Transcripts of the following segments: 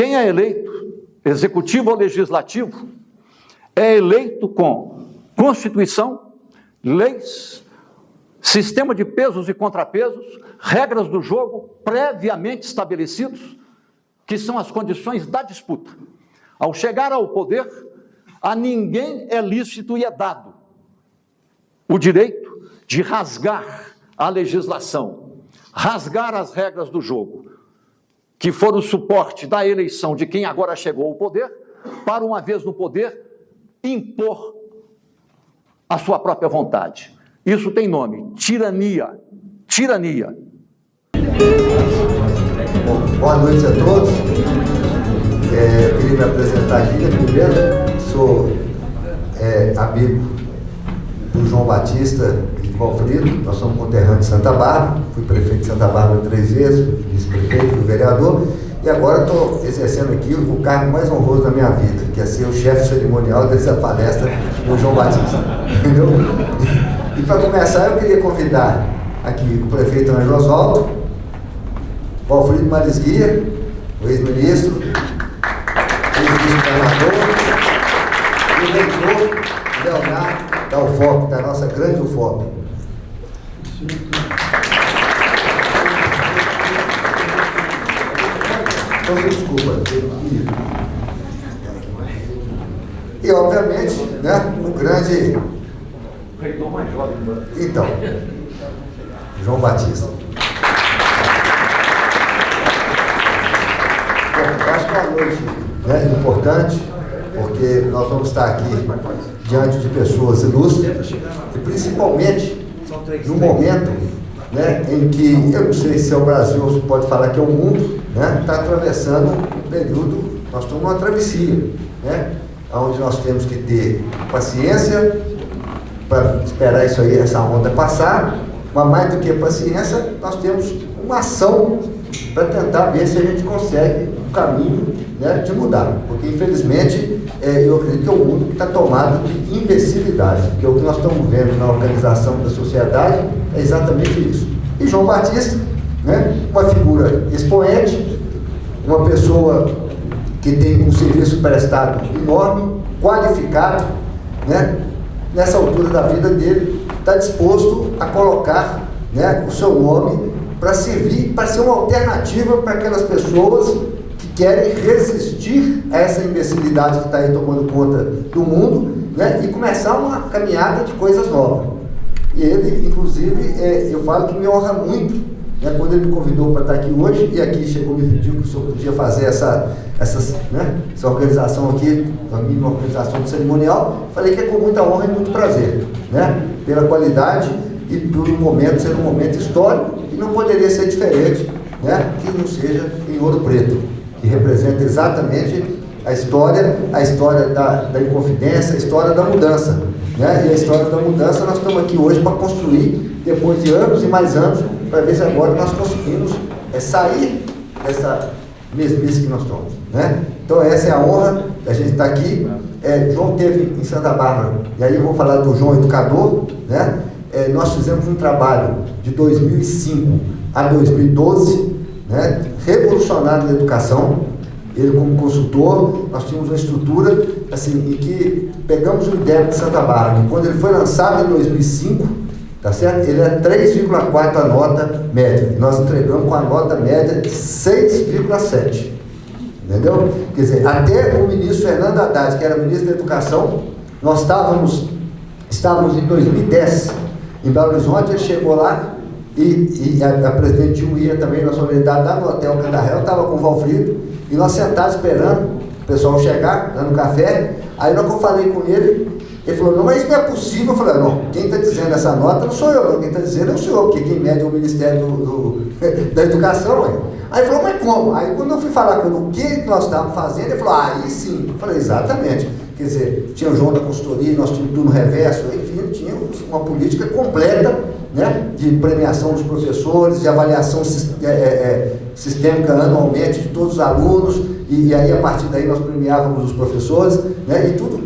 quem é eleito, executivo ou legislativo, é eleito com Constituição, leis, sistema de pesos e contrapesos, regras do jogo previamente estabelecidos, que são as condições da disputa. Ao chegar ao poder, a ninguém é lícito e é dado o direito de rasgar a legislação, rasgar as regras do jogo, que foram o suporte da eleição de quem agora chegou ao poder, para, uma vez no poder, impor a sua própria vontade. Isso tem nome: tirania. Tirania. Boa noite a todos. Queria me apresentar aqui, primeiro, sou amigo do João Batista e do Valfrido. Nós somos conterrâneos de Santa Bárbara, fui prefeito de Santa Bárbara 3 vezes, vice-prefeito, fui vereador, e agora estou exercendo aqui o cargo mais honroso da minha vida, que é ser o chefe cerimonial dessa palestra do João Batista. Entendeu? E para começar, eu queria convidar aqui o prefeito Ângelo Osvaldo, Valfrido Marisguia, o ex-ministro, ex-vice-governador, e o reitor Leonardo da UFOP, da nossa grande UFOP. Então, desculpa. E, obviamente, né, o grande... reitor mais jovem. Então, João Batista. Bom, eu acho que é uma noite, né, importante, porque nós vamos estar aqui diante de pessoas ilustres, e principalmente num momento, né, em que, eu não sei se é o Brasil ou se pode falar que é o mundo, né, está atravessando um período, nós estamos numa travessia, né, onde nós temos que ter paciência para esperar isso aí, essa onda passar, mas mais do que paciência, nós temos uma ação para tentar ver se a gente consegue um caminho, né, de mudar, porque infelizmente eu acredito que é o mundo que está tomado de imbecilidade, porque o que nós estamos vendo na organização da sociedade é exatamente isso. E João Batista, né, uma figura expoente, uma pessoa que tem um serviço prestado enorme, qualificado, né, nessa altura da vida dele, está disposto a colocar, né, o seu nome para servir, para ser uma alternativa para aquelas pessoas que querem resistir a essa imbecilidade que está aí tomando conta do mundo, né, e começar uma caminhada de coisas novas. E ele, inclusive, eu falo que me honra muito, né, quando ele me convidou para estar aqui hoje, e aqui chegou me pediu que o senhor podia fazer essa organização aqui, a mínima organização de cerimonial. Falei que é com muita honra e muito prazer, né, pela qualidade e pelo momento, ser um momento histórico, e não poderia ser diferente, né, que não seja em Ouro Preto, que representa exatamente a história da Inconfidência, a história da mudança, né, e a história da mudança nós estamos aqui hoje para construir, depois de anos e mais anos, para ver se agora nós conseguimos sair dessa mesmice que nós estamos, né? Então essa é a honra da gente estar aqui. João esteve em Santa Bárbara, e aí eu vou falar do João educador, né? Nós fizemos um trabalho de 2005 a 2012, né, revolucionário na educação. Ele como consultor, nós tínhamos uma estrutura assim, em que pegamos o IDEB de Santa Bárbara, e quando ele foi lançado em 2005, tá certo? Ele é 3,4 a nota média, e nós entregamos com a nota média de 6,7, entendeu? Quer dizer, até o ministro Fernando Haddad, que era ministro da Educação, nós estávamos em 2010 em Belo Horizonte. Ele chegou lá e a presidente Dilma ia também na solenidade lá no Hotel Candarréu, estava com o Valfrido, e nós sentados esperando o pessoal chegar, dando café. Aí na hora que eu falei com ele, ele falou: não, mas isso não é possível. Eu falei: não, quem está dizendo essa nota não sou eu, não. Quem está dizendo é o senhor, porque quem mede é o Ministério da Educação. Aí ele falou: mas como? Aí quando eu fui falar com ele o que nós estávamos fazendo, ele falou: aí sim. Eu falei: exatamente. Quer dizer, tinha o João da consultoria, nós tínhamos tudo no reverso, enfim, tínhamos uma política completa, né, de premiação dos professores, de avaliação sistêmica anualmente de todos os alunos, e aí a partir daí nós premiávamos os professores, né, e tudo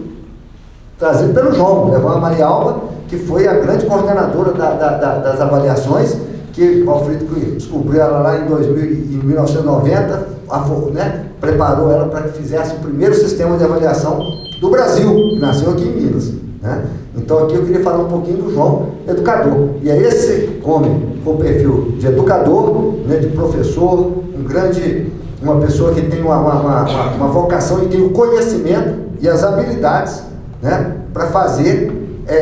trazido pelo João. Levou a Maria Alba, que foi a grande coordenadora das avaliações, que o Alfredo descobriu ela lá em 1990, né, preparou ela para que fizesse o primeiro sistema de avaliação do Brasil, que nasceu aqui em Minas. Né? Então aqui eu queria falar um pouquinho do João, educador. E é esse homem com o perfil de educador, né, de professor, uma pessoa que tem uma vocação e tem o conhecimento e as habilidades, né, para fazer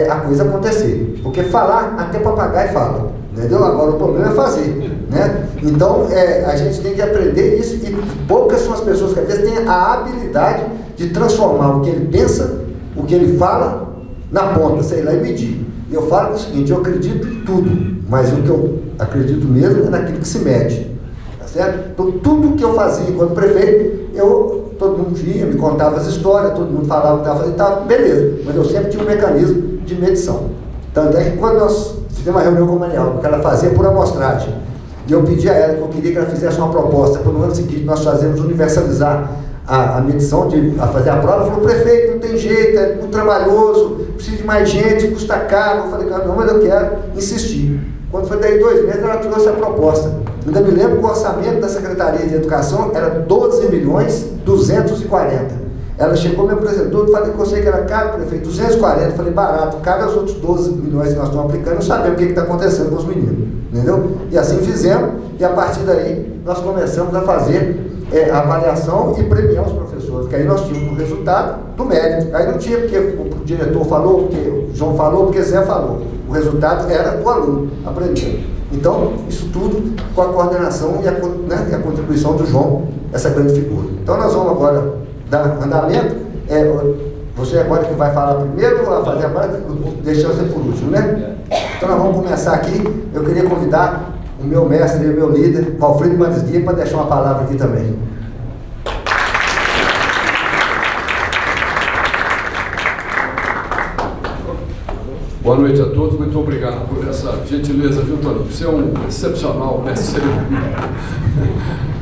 a coisa acontecer. Porque falar, até papagaio fala, entendeu? Agora o problema é fazer, né? Então a gente tem que aprender isso, e poucas são as pessoas que às vezes têm a habilidade de transformar o que ele pensa, o que ele fala, na ponta, sei lá, e medir. E eu falo o seguinte: eu acredito em tudo, mas o que eu acredito mesmo é naquilo que se mede, tá certo? Então tudo que eu fazia enquanto prefeito, todo mundo via, me contava as histórias, todo mundo falava o que estava fazendo, tá, beleza, mas eu sempre tinha um mecanismo de medição. Tanto é que quando nós fizemos uma reunião com a Manial, que ela fazia por amostragem, e eu pedi a ela que eu queria que ela fizesse uma proposta para no ano seguinte nós fazermos universalizar a medição, a fazer a prova. Ela falou: prefeito, não tem jeito, é muito trabalhoso, precisa de mais gente, custa caro. Eu falei: não, mas eu quero insistir. Quando foi daí 2 meses, ela trouxe a proposta. Eu ainda me lembro que o orçamento da Secretaria de Educação era 12.240.000. Ela chegou, me apresentou, eu falei: você que era caro, prefeito, 240. Eu falei: barato, cada os outros 12 milhões que nós estamos aplicando, não sabemos o que está acontecendo com os meninos, entendeu? E assim fizemos, e a partir daí nós começamos a fazer a avaliação e premiar os professores, porque aí nós tínhamos o resultado do mérito. Aí não tinha porque o diretor falou, porque o João falou, porque Zé falou. O resultado era do aluno aprendendo. Então, isso tudo com a coordenação e a contribuição do João, essa grande figura. Então, nós vamos agora dar andamento. Você agora que vai falar primeiro, ou vai fazer agora, deixa você por último, né? Então, nós vamos começar aqui. Eu queria convidar o meu mestre e o meu líder, Alfredo Marisguia, para deixar uma palavra aqui também. Boa noite a todos, muito obrigado por essa gentileza, viu, Tony? Você é um excepcional mestre.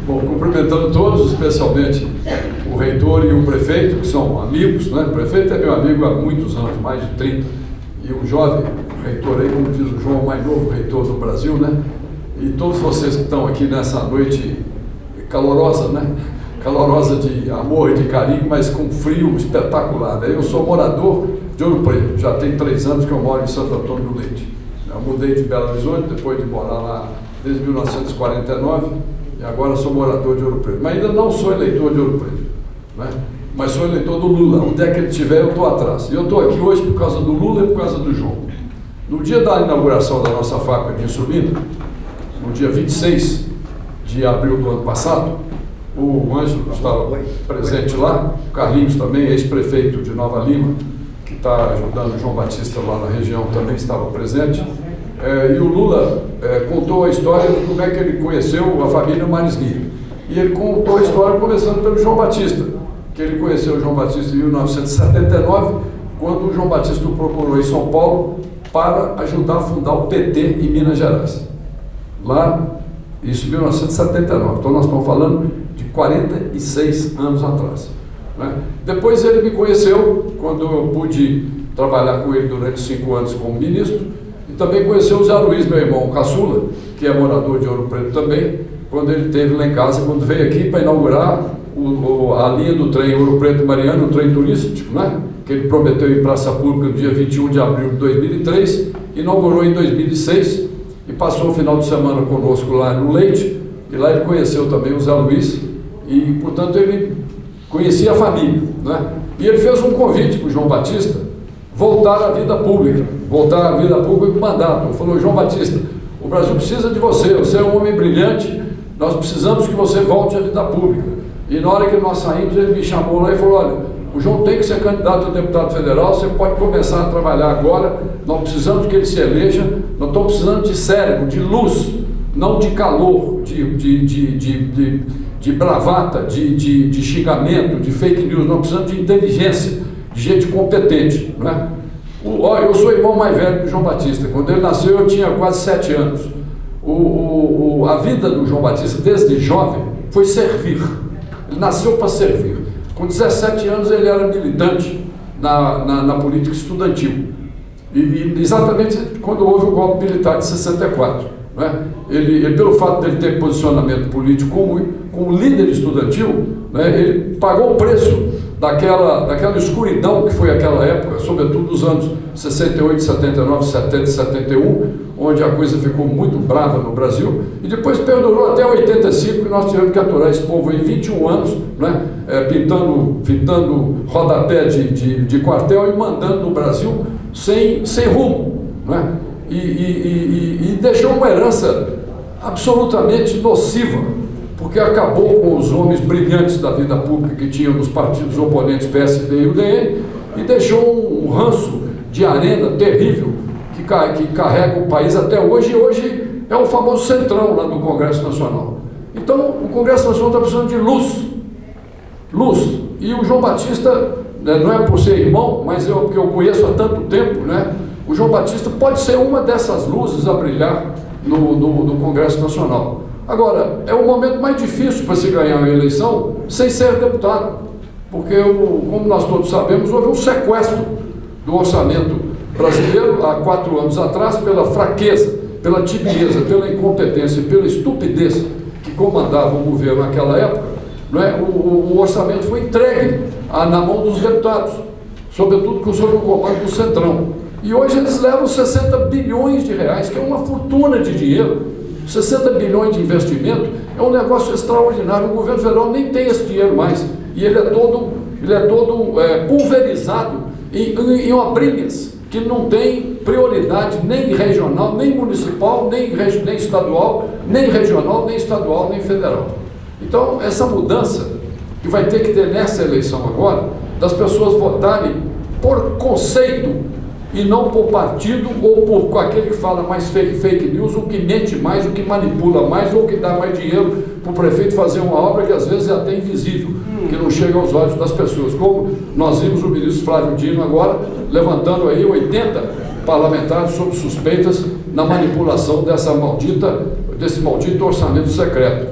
Bom, cumprimentando todos, especialmente o reitor e o prefeito, que são amigos, né? O prefeito é meu amigo há muitos anos, mais de 30, e o jovem reitor aí, como diz o João, o mais novo reitor do Brasil, né? E todos vocês que estão aqui nessa noite calorosa, né? Calorosa de amor e de carinho, mas com frio espetacular, né? Eu sou morador de Ouro Preto, já tem 3 anos que eu moro em Santo Antônio do Leite. Eu mudei de Belo Horizonte, depois de morar lá desde 1949, e agora sou morador de Ouro Preto. Mas ainda não sou eleitor de Ouro Preto, né? Mas sou eleitor do Lula. Onde é que ele estiver, eu estou atrás. E eu estou aqui hoje por causa do Lula e por causa do João. No dia da inauguração da nossa fábrica de insulina, no dia 26 de abril do ano passado, o Ângelo estava presente lá, o Carlinhos também, ex-prefeito de Nova Lima, que está ajudando o João Batista lá na região, também estava presente. E o Lula contou a história de como é que ele conheceu a família Marisguia. E ele contou a história começando pelo João Batista, que ele conheceu o João Batista em 1979, quando o João Batista o procurou em São Paulo para ajudar a fundar o PT em Minas Gerais. Lá, isso em 1979. Então nós estamos falando de 46 anos atrás, né? Depois ele me conheceu, quando eu pude trabalhar com ele durante 5 anos como ministro, e também conheceu o Zé Luiz, meu irmão caçula, que é morador de Ouro Preto também, quando ele esteve lá em casa, quando veio aqui para inaugurar a linha do trem Ouro Preto-Mariana, o trem turístico, né? Que ele prometeu em praça pública no dia 21 de abril de 2003, inaugurou em 2006, e passou o final de semana conosco lá no Leite, e lá ele conheceu também o Zé Luiz, e portanto ele conhecia a família, né? E ele fez um convite para o João Batista voltar à vida pública com mandato. Ele falou: João Batista, o Brasil precisa de você é um homem brilhante, nós precisamos que você volte à vida pública. E na hora que nós saímos, ele me chamou lá e falou: olha, o João tem que ser candidato a deputado federal, você pode começar a trabalhar agora, nós precisamos que ele se eleja, nós estamos precisando de cérebro, de luz, não de calor, de bravata, de xingamento, de fake news, nós precisamos de inteligência, de gente competente, né? Eu sou irmão mais velho do João Batista. Quando ele nasceu eu tinha quase 7 anos. A vida do João Batista desde jovem foi servir. Ele nasceu para servir. Com 17 anos ele era militante na política estudantil. E exatamente quando houve o golpe militar de 64. não é? Ele, pelo fato de ele ter posicionamento político como líder estudantil, né, ele pagou o preço daquela escuridão que foi aquela época, sobretudo nos anos 68, 79, 70 e 71, onde a coisa ficou muito brava no Brasil, e depois perdurou até 85, que nós tivemos que aturar esse povo em 21 anos, né, pintando rodapé de quartel e mandando no Brasil sem rumo, né, e deixou uma herança absolutamente nociva, porque acabou com os homens brilhantes da vida pública que tinham nos partidos oponentes PSD e UDN e deixou um ranço de arena terrível que carrega o país até hoje, e hoje é o famoso centrão lá do Congresso Nacional. Então, o Congresso Nacional está precisando de luz, e o João Batista, né, não é por ser irmão, mas porque eu conheço há tanto tempo, né, o João Batista pode ser uma dessas luzes a brilhar no Congresso Nacional. Agora, é o momento mais difícil para se ganhar uma eleição sem ser deputado, porque, como nós todos sabemos, houve um sequestro do orçamento brasileiro há 4 anos atrás pela fraqueza, pela tibieza, pela incompetência, pela estupidez que comandava o governo naquela época, não é? O orçamento foi entregue na mão dos deputados, sobretudo sob o comando do Centrão. E hoje eles levam 60 bilhões de reais, que é uma fortuna de dinheiro. 60 bilhões de investimento é um negócio extraordinário. O governo federal nem tem esse dinheiro mais. E ele é todo pulverizado em obrinhas que não tem prioridade nem regional, nem municipal, nem estadual, nem regional, nem estadual, nem federal. Então, essa mudança que vai ter que ter nessa eleição agora, das pessoas votarem por conceito e não por partido ou por aquele que fala mais fake news, o que mente mais, o que manipula mais, ou que dá mais dinheiro para o prefeito fazer uma obra que às vezes é até invisível, que não chega aos olhos das pessoas. Como nós vimos o ministro Flávio Dino agora levantando aí 80 parlamentares sob suspeitas na manipulação desse maldito orçamento secreto.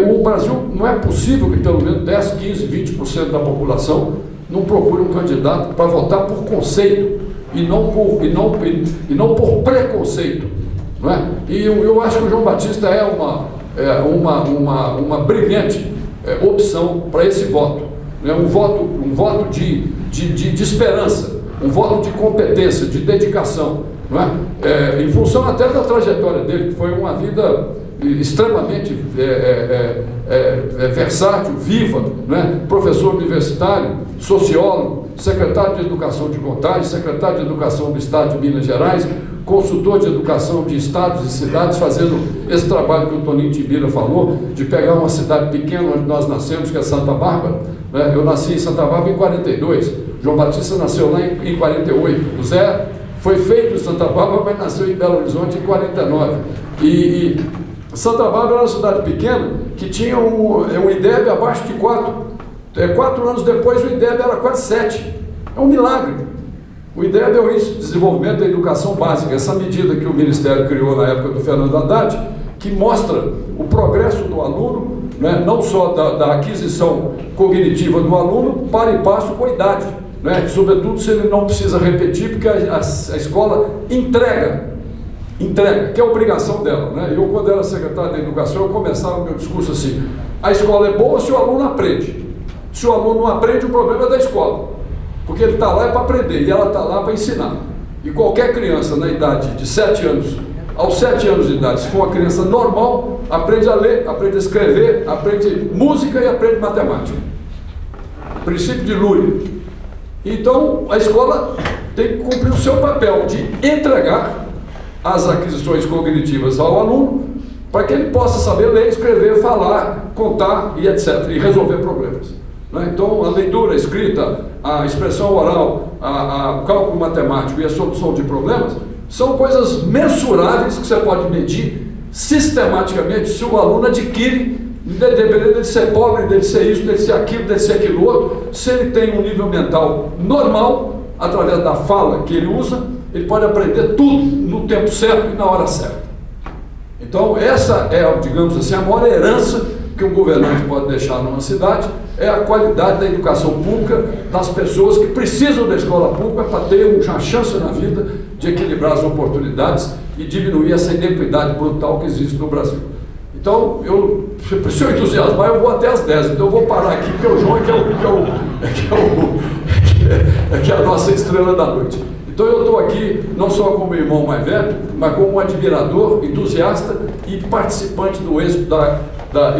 O Brasil, não é possível que pelo menos 10, 15, 20% da população não procure um candidato para votar por conceito e não por preconceito, não é? E eu acho que o João Batista é uma brilhante opção para esse voto, né? Um voto de esperança, um voto de competência, de dedicação, não é? Em função até da trajetória dele, que foi uma vida extremamente versátil, viva, né? Professor universitário, sociólogo, secretário de Educação de Contagem, secretário de Educação do Estado de Minas Gerais, consultor de educação de estados e cidades, fazendo esse trabalho que o Toninho Tibira falou, de pegar uma cidade pequena onde nós nascemos, que é Santa Bárbara, né? Eu nasci em Santa Bárbara em 42, João Batista nasceu lá em 48, o Zé foi feito em Santa Bárbara, mas nasceu em Belo Horizonte em 49, e Santa Bárbara era uma cidade pequena que tinha um IDEB abaixo de 4. 4 anos depois o IDEB era quase 7. É um milagre. O IDEB é o Índice de Desenvolvimento da Educação Básica, essa medida que o Ministério criou na época do Fernando Haddad, que mostra o progresso do aluno, né, não só da aquisição cognitiva do aluno, para e passo com a idade, né, sobretudo se ele não precisa repetir, porque a escola entrega, que é a obrigação dela, né? Eu, quando era secretário da Educação, eu começava o meu discurso assim: a escola é boa se o aluno aprende. Se o aluno não aprende, o problema é da escola, porque ele está lá para aprender, e ela está lá para ensinar. E qualquer criança na idade de 7 anos, aos 7 anos de idade, se for uma criança normal, aprende a ler, aprende a escrever, aprende música e aprende matemática. Princípio de Lurie. Então, a escola tem que cumprir o seu papel de entregar as aquisições cognitivas ao aluno, para que ele possa saber ler, escrever, falar, contar e etc., e resolver problemas, né? Então, a leitura, a escrita, a expressão oral, o cálculo matemático e a solução de problemas são coisas mensuráveis que você pode medir sistematicamente se o aluno adquire, dependendo de ser pobre, dele ser isso, dele ser aquilo outro, se ele tem um nível mental normal, através da fala que ele usa, ele pode aprender tudo no tempo certo e na hora certa. Então, essa é, digamos assim, a maior herança que um governante pode deixar numa cidade, é a qualidade da educação pública, das pessoas que precisam da escola pública para ter uma chance na vida de equilibrar as oportunidades e diminuir essa inequidade brutal que existe no Brasil. Então, se eu entusiasmar, eu vou até às 10, então eu vou parar aqui, porque o João é que é a nossa estrela da noite. Então eu estou aqui não só como irmão mais velho, mas como um admirador, entusiasta e participante do êxito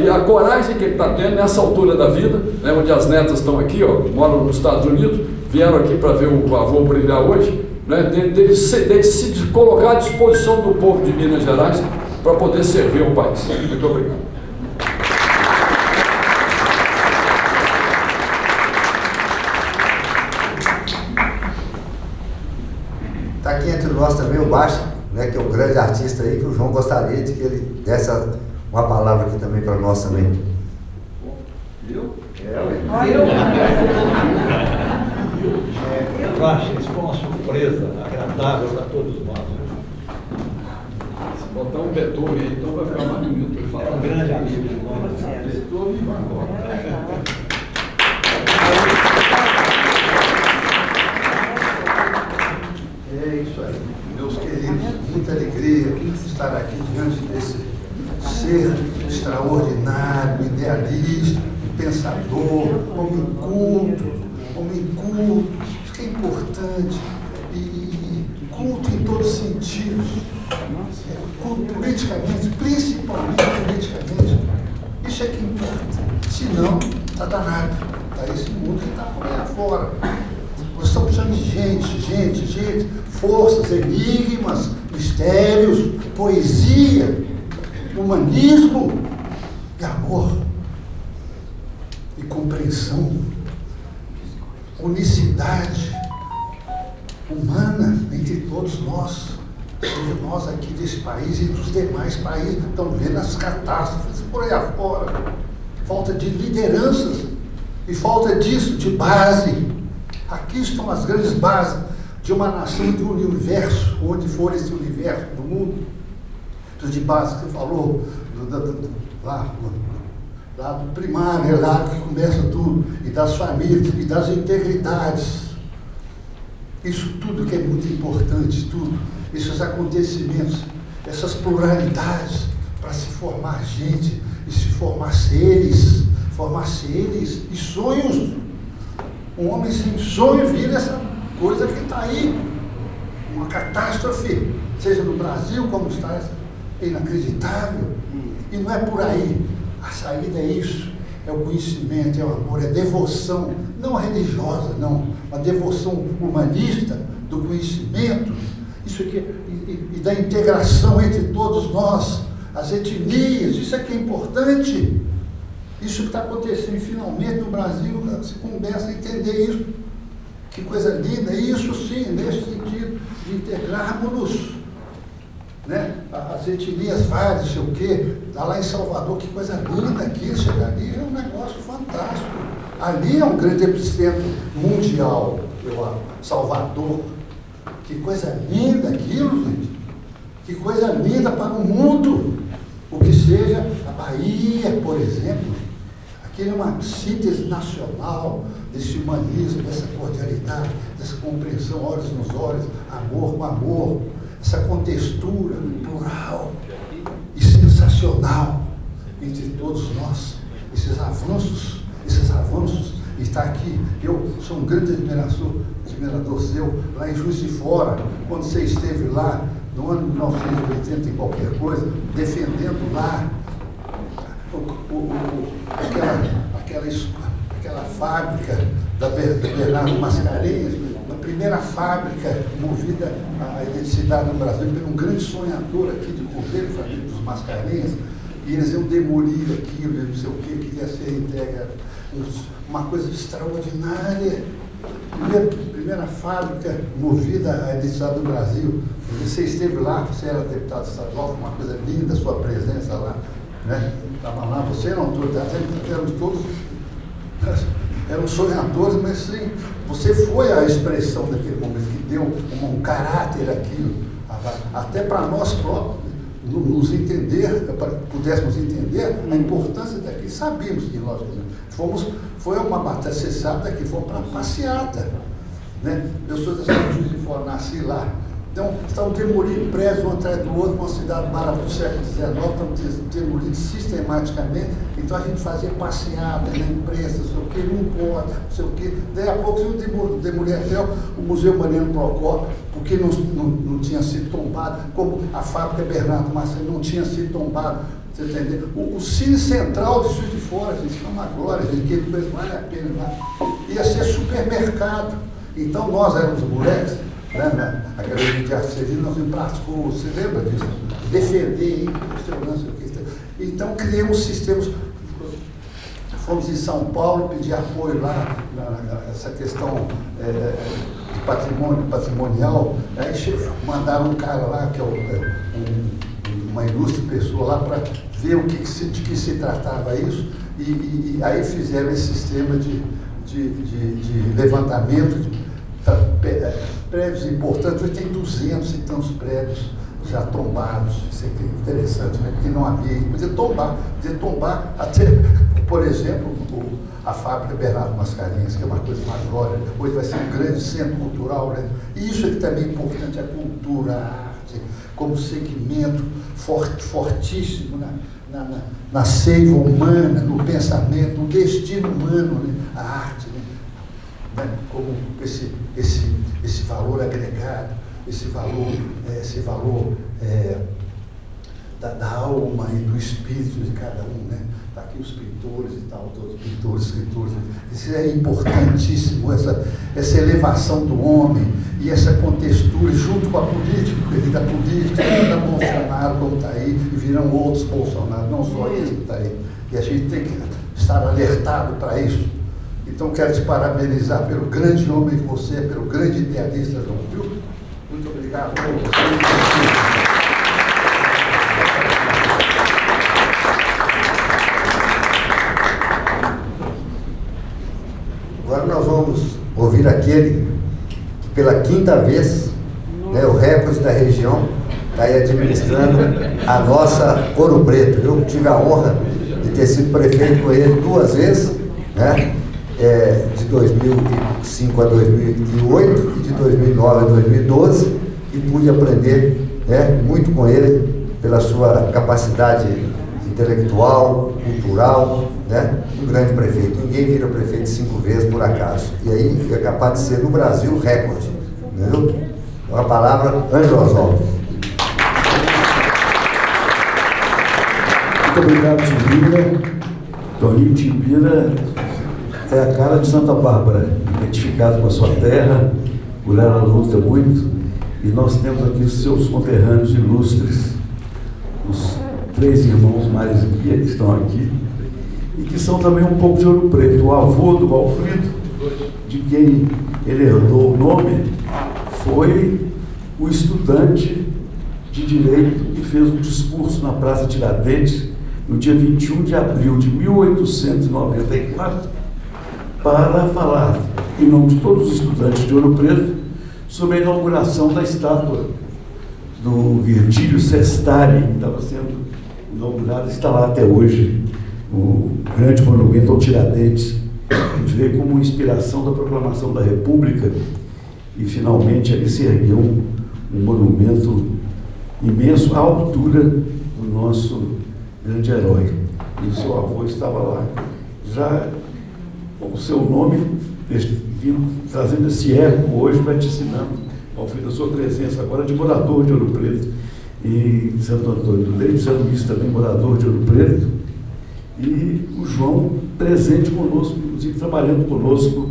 e a coragem que ele está tendo nessa altura da vida, né, onde as netas estão aqui, ó, moram nos Estados Unidos, vieram aqui para ver o avô brilhar hoje, né, de se colocar à disposição do povo de Minas Gerais para poder servir o país. Muito obrigado. Está aqui entre nós também o Baixa, né, que é um grande artista aí, que o João gostaria de que ele desse uma palavra aqui também para nós também. Eu? Baixa, isso foi uma surpresa agradável para todos nós. Se botar um Beethoven aí, então vai ficar mais bonito para falar. Um grande amigo de nós. Beethoven e Van Gogh. É isso aí, meus queridos, muita alegria estar aqui diante desse ser extraordinário, idealista, pensador, homem culto, isso que é importante, e culto em todos os sentidos, culto politicamente, principalmente politicamente, isso é que importa, senão está danado, está esse mundo que está por aí afora. Nós estamos precisando de gente, forças, enigmas, mistérios, poesia, humanismo e amor e compreensão, unicidade humana entre todos nós, todos nós aqui desse país e dos demais países que estão vendo as catástrofes por aí afora, falta de lideranças e falta disso, de base. Aqui estão as grandes bases de uma nação, de um universo, onde for esse universo do mundo, de base que você falou, lá do primário, é lá que começa tudo, e das famílias, e das integridades. Isso tudo que é muito importante, tudo, esses acontecimentos, essas pluralidades, para se formar gente, e se formar seres e sonhos. Um homem sem sonho vira essa coisa que está aí, uma catástrofe, seja no Brasil, como está, é inacreditável. E não é por aí. A saída é isso, é o conhecimento, é o amor, é a devoção, não religiosa, não, uma devoção humanista do conhecimento, isso aqui, e da integração entre todos nós, as etnias, isso aqui é importante. Isso que está acontecendo finalmente no Brasil, se começa a entender isso. Que coisa linda, isso sim, nesse sentido, de integrarmos-nos, né? As etnias várias, sei o quê, está lá em Salvador, que coisa linda aqui, chegar ali é um negócio fantástico. Ali é um grande epicentro mundial, Salvador. Que coisa linda aquilo, gente. Que coisa linda para o mundo. O que seja a Bahia, por exemplo. Aquilo é uma síntese nacional desse humanismo, dessa cordialidade, dessa compreensão, olhos nos olhos, amor com amor, essa contextura plural e sensacional entre todos nós, esses avanços, está aqui. Eu sou um grande admirador seu, lá em Juiz de Fora, quando você esteve lá, no ano de 1980 e qualquer coisa, defendendo lá aquela fábrica da Bernardo Mascarenhas, a primeira fábrica movida à eletricidade no Brasil por um grande sonhador aqui de Correio, família dos Mascarenhas, e eles iam demolir aquilo, não sei o que, queria ser entregue, uma coisa extraordinária. Primeira fábrica movida à eletricidade do Brasil. Você esteve lá, você era deputado estadual, foi uma coisa linda a sua presença lá, né? Estava lá, você era autoridade, éramos todos, eram sonhadores, mas sim, você foi a expressão daquele momento que deu um caráter àquilo, até para nós próprios, nos entender, para que pudéssemos entender a importância daquilo. Sabíamos que nós foi uma batalha, você sabe daqui, fomos para a passeata, né? Eu sou da Juiz de Fora, nasci lá, Então, estamos demolindo prédios um atrás do outro, uma cidade barata do século XIX, estamos demolindo sistematicamente. Então a gente fazia passeata na imprensa, não sei o quê, não pode, não sei o quê. Daí a pouco eu demoli até o Museu Mariano Procópio, porque não tinha sido tombado, como a fábrica Bernardo Maciel não tinha sido tombado. Você entendeu? O Cine Central de Juiz de Fora, gente, é uma glória, gente, que depois vale a pena lá. Ia ser supermercado. Então nós éramos moleques, né, na Galeria de Arte Civil, nós íamos para as ruas, você lembra disso? Defender, segurança, o que. Então criamos sistemas. Fomos em São Paulo pedir apoio lá nessa questão de patrimonial. Aí mandaram um cara lá, que é uma ilustre pessoa lá, para ver de que se tratava isso, e aí fizeram esse sistema de levantamento de prédios importantes. Hoje tem 200 e tantos prédios já tombados. Isso é interessante, né? Porque não havia, podia tombar até, por exemplo, a fábrica Bernardo Mascarenhas, que é uma coisa, uma glória. Hoje vai ser um grande centro cultural, né? E isso é que também é importante, a cultura, a arte, como segmento fortíssimo na seiva humana, no pensamento, no destino humano, né? A arte, né? Como esse valor agregado, esse valor da alma e do espírito de cada um, né? Está aqui os pintores e tal, todos os pintores, escritores. Isso é importantíssimo, essa elevação do homem e essa contextura junto com a política, porque da política, da Bolsonaro, como está aí, e virão outros Bolsonaro, não só esse que está aí. E a gente tem que estar alertado para isso. Então, quero te parabenizar pelo grande homem que você é, pelo grande idealista, João Pilco. Muito obrigado por você. Agora nós vamos ouvir aquele que pela quinta vez, né, o recorde da região, está aí administrando a nossa Ouro Preto. Eu tive a honra de ter sido prefeito com ele 2 vezes, né, de 2005 a 2008 e de 2009 a 2012, e pude aprender, né, muito com ele pela sua capacidade intelectual, cultural, né? Um grande prefeito. Ninguém vira prefeito 5 vezes por acaso. E aí é capaz de ser no Brasil recorde. Entendeu? Então, a palavra, Ângelo Oswaldo. Muito obrigado, Timbira. Toninho Timbira é a cara de Santa Bárbara, identificado com a sua terra, por ela luta muito, e nós temos aqui os seus conterrâneos ilustres, os 3 irmãos Mares Guia, que estão aqui, e que são também um pouco de Ouro Preto. O avô do Valfrido, de quem ele herdou o nome, foi o estudante de Direito que fez um discurso na Praça Tiradentes, no dia 21 de abril de 1894, para falar, em nome de todos os estudantes de Ouro Preto, sobre a inauguração da estátua do Virgílio Sestari, que estava sendo inaugurada, está lá até hoje, o grande monumento ao Tiradentes. A gente veio como inspiração da proclamação da República, e finalmente ali se ergueu um monumento imenso à altura do nosso grande herói. E o seu avô estava lá, já com o seu nome, trazendo esse eco hoje, vaticinnando ao fim da sua presença agora de morador de Ouro Preto e Santo Antônio do Leite, sendo isso também morador de Ouro Preto, e o João presente conosco, inclusive trabalhando conosco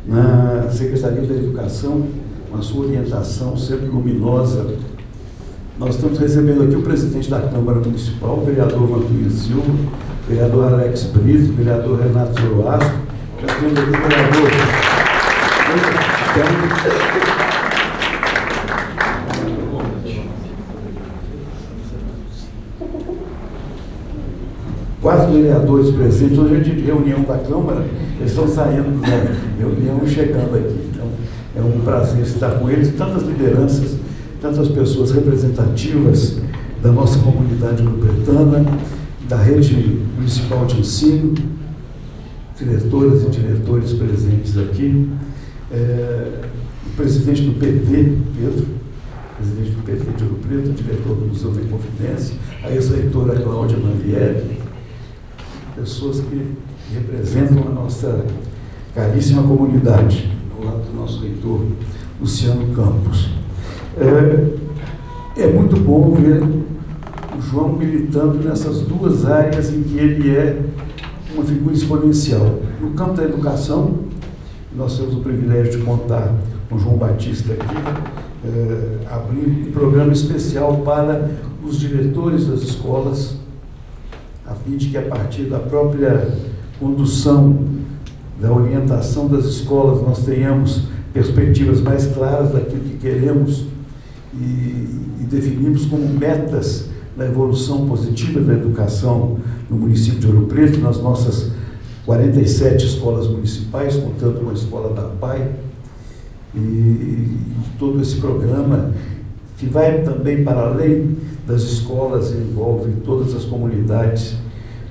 na Secretaria da Educação, com a sua orientação sempre luminosa. Nós estamos recebendo aqui o presidente da Câmara Municipal, o vereador Vantuír Silva, o vereador Alex Brito, o vereador Renato Zoroastro, já temos aqui o vereador. Quatro vereadores presentes. Hoje é de reunião da Câmara, eles estão saindo da reunião e chegando aqui. Então, é um prazer estar com eles, tantas lideranças, tantas pessoas representativas da nossa comunidade ouro-pretana, da rede municipal de ensino, diretoras e diretores presentes aqui, o presidente do PT, Pedro, presidente do PT de Ouro Preto, diretor do Museu da Inconfidência, a ex-reitora Cláudia Manrielli, pessoas que representam a nossa caríssima comunidade, ao lado do nosso reitor Luciano Campos. É muito bom ver o João militando nessas duas áreas em que ele é uma figura exponencial. No campo da educação, nós temos o privilégio de contar com o João Batista aqui, abrir um programa especial para os diretores das escolas, a fim de que, a partir da própria condução, da orientação das escolas, nós tenhamos perspectivas mais claras daquilo que queremos e definimos como metas na evolução positiva da educação no município de Ouro Preto, nas nossas 47 escolas municipais, contando com a Escola da PAI, e todo esse programa que vai também para além das escolas, envolve todas as comunidades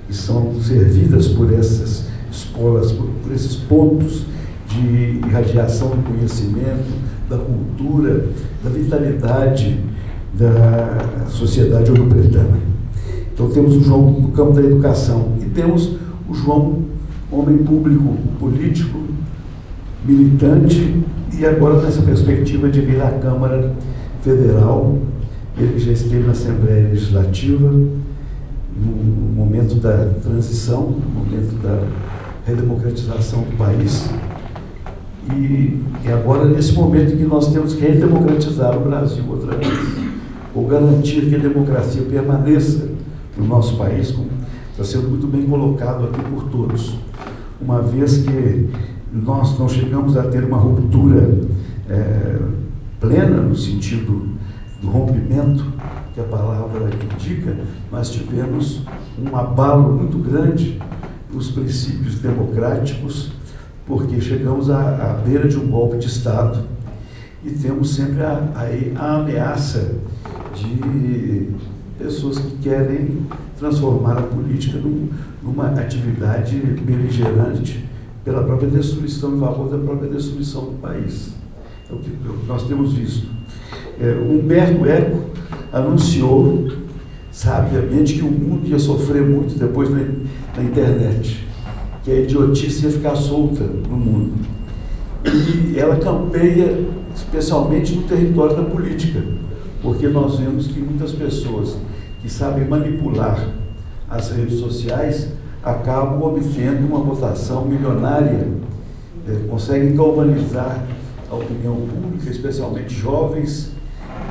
que são servidas por essas escolas, por esses pontos de irradiação do conhecimento, da cultura, da vitalidade da sociedade ouro-pretana. Então temos o João no campo da educação e temos o João, homem público, político, militante, e agora nessa perspectiva de vir à Câmara Federal. Ele já esteve na Assembleia Legislativa, no momento da transição, no momento da redemocratização do país, e agora nesse momento em que nós temos que redemocratizar o Brasil outra vez, ou garantir que a democracia permaneça no nosso país, como está sendo muito bem colocado aqui por todos, uma vez que nós não chegamos a ter uma ruptura plena no sentido do rompimento que a palavra indica, mas tivemos um abalo muito grande nos princípios democráticos, porque chegamos à beira de um golpe de Estado e temos sempre a ameaça de pessoas que querem transformar a política numa atividade beligerante pela própria destruição, em favor da própria destruição do país. É o que nós temos visto. Humberto Eco anunciou sabiamente que o mundo ia sofrer muito depois na internet, que a idiotice ia ficar solta no mundo. E ela campeia especialmente no território da política, porque nós vemos que muitas pessoas que sabem manipular as redes sociais acabam obtendo uma votação milionária, conseguem galvanizar a opinião pública, especialmente jovens,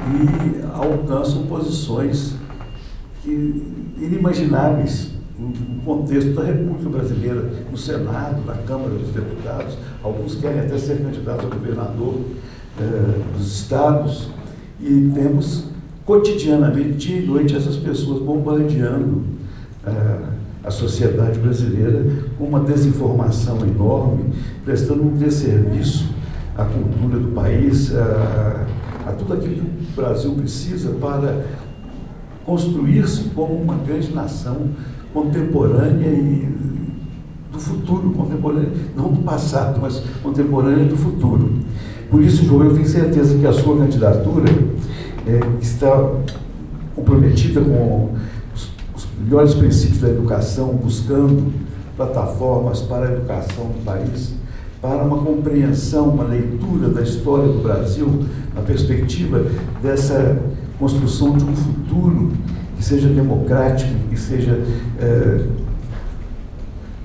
e alcançam posições inimagináveis no contexto da República Brasileira, no Senado, na Câmara dos Deputados. Alguns querem até ser candidatos a governador dos estados, e temos cotidianamente, dia e noite, essas pessoas bombardeando a sociedade brasileira com uma desinformação enorme, prestando um desserviço à cultura do país, a tudo aquilo que o Brasil precisa para construir-se como uma grande nação contemporânea e do futuro, contemporânea, não do passado, mas contemporânea do futuro. Por isso, João, eu tenho certeza que a sua candidatura está comprometida com os melhores princípios da educação, buscando plataformas para a educação do país, para uma compreensão, uma leitura da história do Brasil, na perspectiva dessa construção de um futuro que seja democrático, que seja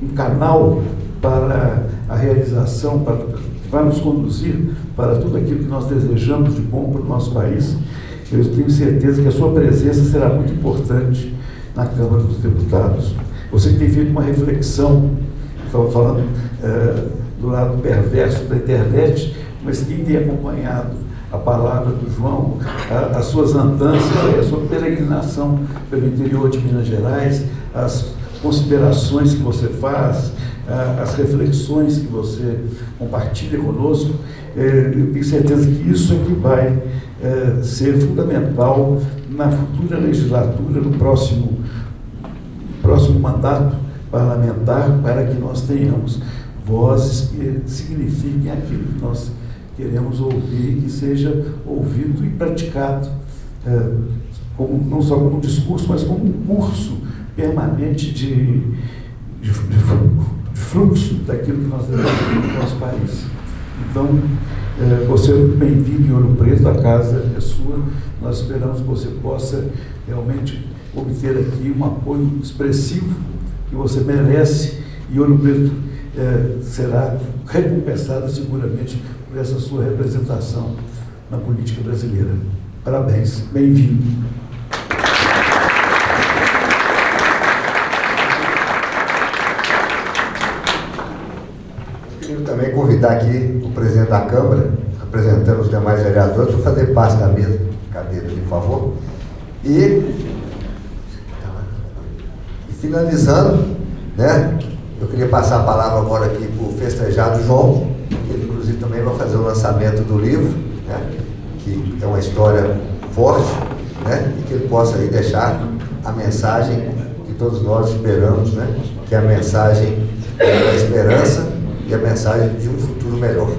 um canal para a realização, que vai nos conduzir para tudo aquilo que nós desejamos de bom para o nosso país. Eu tenho certeza que a sua presença será muito importante na Câmara dos Deputados. Você que tem feito uma reflexão, estava falando do lado perverso da internet, mas quem tem acompanhado a palavra do João, as suas andanças, a sua peregrinação pelo interior de Minas Gerais, as considerações que você faz, as reflexões que você compartilha conosco, eu tenho certeza que isso é que vai ser fundamental na futura legislatura, no próximo mandato parlamentar, para que nós tenhamos vozes que signifiquem aquilo que nós queremos ouvir, que seja ouvido e praticado, não só como discurso, mas como um curso permanente de fluxo daquilo que nós devemos no nosso país. Então, você é muito bem-vindo em Ouro Preto, a casa é sua. Nós esperamos que você possa realmente obter aqui um apoio expressivo que você merece, e Ouro Preto será recompensada seguramente por essa sua representação na política brasileira. Parabéns, bem-vindo. Queria também convidar aqui o presidente da Câmara, representando os demais vereadores, para fazer parte da mesa. Cadeira, por favor. E finalizando, né, eu queria passar a palavra agora aqui para o festejado João, que ele inclusive também vai fazer o lançamento do livro, né, que é uma história forte, né, e que ele possa aí deixar a mensagem que todos nós esperamos, né, que é a mensagem da esperança e a mensagem de um futuro melhor.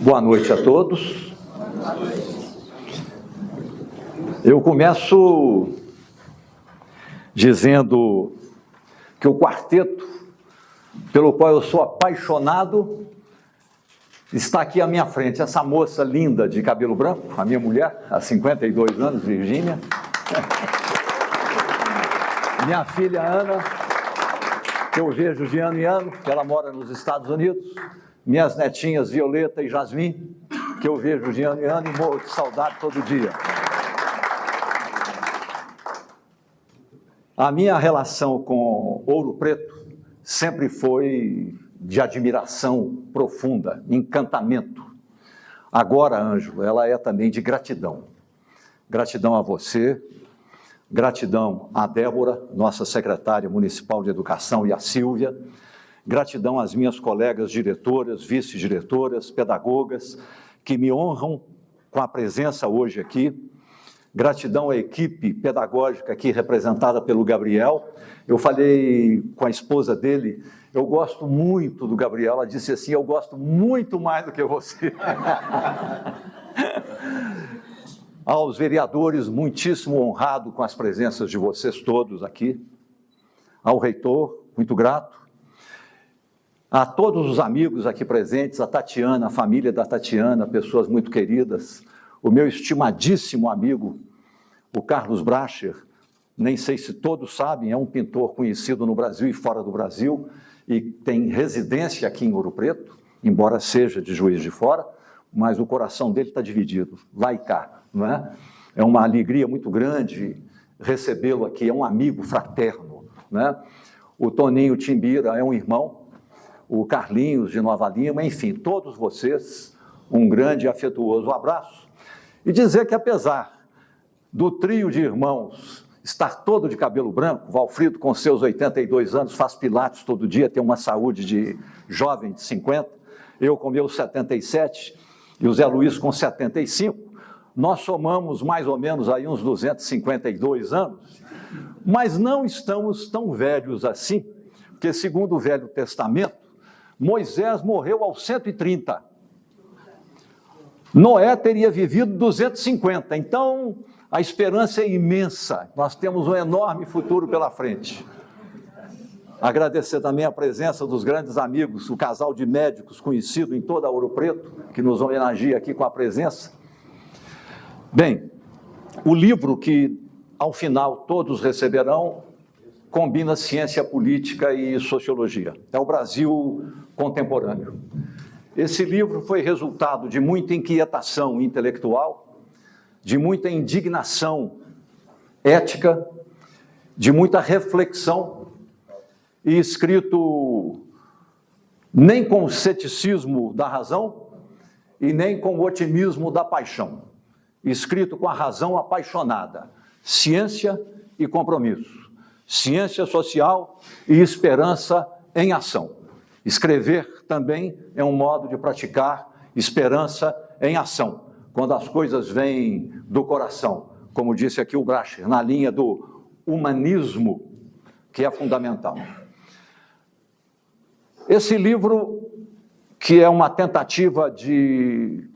Boa noite a todos. Eu começo dizendo que o quarteto pelo qual eu sou apaixonado está aqui à minha frente. Essa moça linda de cabelo branco, a minha mulher, há 52 anos, Virgínia. Minha filha Ana, que eu vejo de ano em ano, que ela mora nos Estados Unidos. Minhas netinhas Violeta e Jasmine, que eu vejo de ano em ano e morro de saudade todo dia. A minha relação com Ouro Preto sempre foi de admiração profunda, encantamento. Agora, Ângelo, ela é também de gratidão. Gratidão a você, gratidão a Débora, nossa secretária municipal de educação, e a Silvia. Gratidão às minhas colegas diretoras, vice-diretoras, pedagogas, que me honram com a presença hoje aqui. Gratidão à equipe pedagógica aqui representada pelo Gabriel. Eu falei com a esposa dele, eu gosto muito do Gabriel. Ela disse assim, eu gosto muito mais do que você. Aos vereadores, muitíssimo honrado com as presenças de vocês todos aqui. Ao reitor, muito grato. A todos os amigos aqui presentes, a Tatiana, a família da Tatiana, pessoas muito queridas, o meu estimadíssimo amigo, o Carlos Bracher, nem sei se todos sabem, é um pintor conhecido no Brasil e fora do Brasil, e tem residência aqui em Ouro Preto, embora seja de Juiz de Fora, mas o coração dele está dividido, lá e cá, não é? É uma alegria muito grande recebê-lo aqui, é um amigo fraterno, né? O Toninho Timbira é um irmão, o Carlinhos de Nova Lima, enfim, todos vocês, um grande e afetuoso abraço. E dizer que apesar do trio de irmãos estar todo de cabelo branco, Valfrido com seus 82 anos faz pilates todo dia, tem uma saúde de jovem de 50, eu com meus 77 e o Zé Luiz com 75, nós somamos mais ou menos aí uns 252 anos, mas não estamos tão velhos assim, porque segundo o Velho Testamento, Moisés morreu aos 130. Noé teria vivido 250. Então, a esperança é imensa. Nós temos um enorme futuro pela frente. Agradecer também a presença dos grandes amigos, o casal de médicos conhecido em toda Ouro Preto, que nos homenageia aqui com a presença. Bem, o livro que, ao final, todos receberão, combina ciência política e sociologia. É o Brasil contemporâneo. Esse livro foi resultado de muita inquietação intelectual, de muita indignação ética, de muita reflexão, e escrito nem com o ceticismo da razão e nem com o otimismo da paixão. Escrito com a razão apaixonada, ciência e compromisso. Ciência social e esperança em ação. Escrever também é um modo de praticar esperança em ação, quando as coisas vêm do coração, como disse aqui o Bracher, na linha do humanismo, que é fundamental. Esse livro, que é uma tentativa de